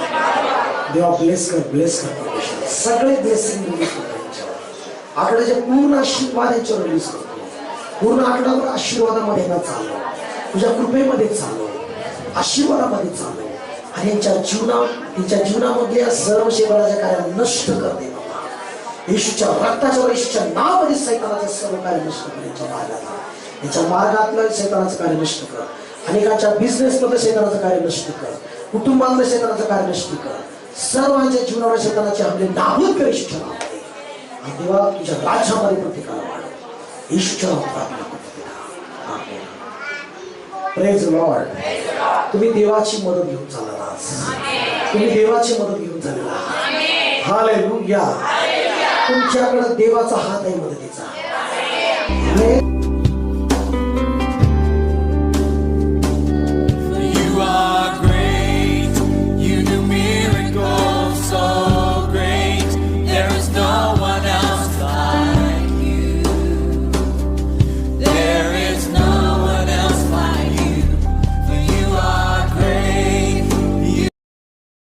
देवा ब्लेस कर, ब्लेस कर परमेश्वर. सगळे ब्लेसिंग रिलीज कर. आठवड्याचे पूर्ण आशीर्वाद यांच्यावर रिलीज करतो. पूर्ण आठवड्यावर आशीर्वादामध्ये ना चाललो, तुझ्या कृपेमध्ये चाललो, आशीर्वादामध्ये चाललो. आणि यांच्या जीवनामधल्या सर्व शेवटाच्या कार्य नष्ट करते बाबा. येशूच्या रक्ताच्या वर, येशूच्या नावामध्ये सैतानाचे सर्व कार्य नष्ट कर. यांच्या मार्गाला, यांच्या मार्गातलं सैतानाचं कार्य नष्ट कर. अनेकांच्या बिझनेस मध्ये सैतानाचं कार्य नष्ट कर. कुटुंबामध्ये सैतानाचं कार्य नष्ट कर. सर्वांच्या जीवनावर सैतानाचे हमले नाबूद कर येशूच्या नावामध्ये. आणि देवा तुझ्या राज्यामध्ये प्रत्येकाला वाढव. येशूच्या नावात प्रार्थना करतो. आमेन. Praise Lord. तुम्ही देवाची मदत घेऊन चालला आज. तुम्ही देवाची मदत घेऊन चालला. हालेलुया. तुमच्याकडे देवाचा हात आहे मदतीचा.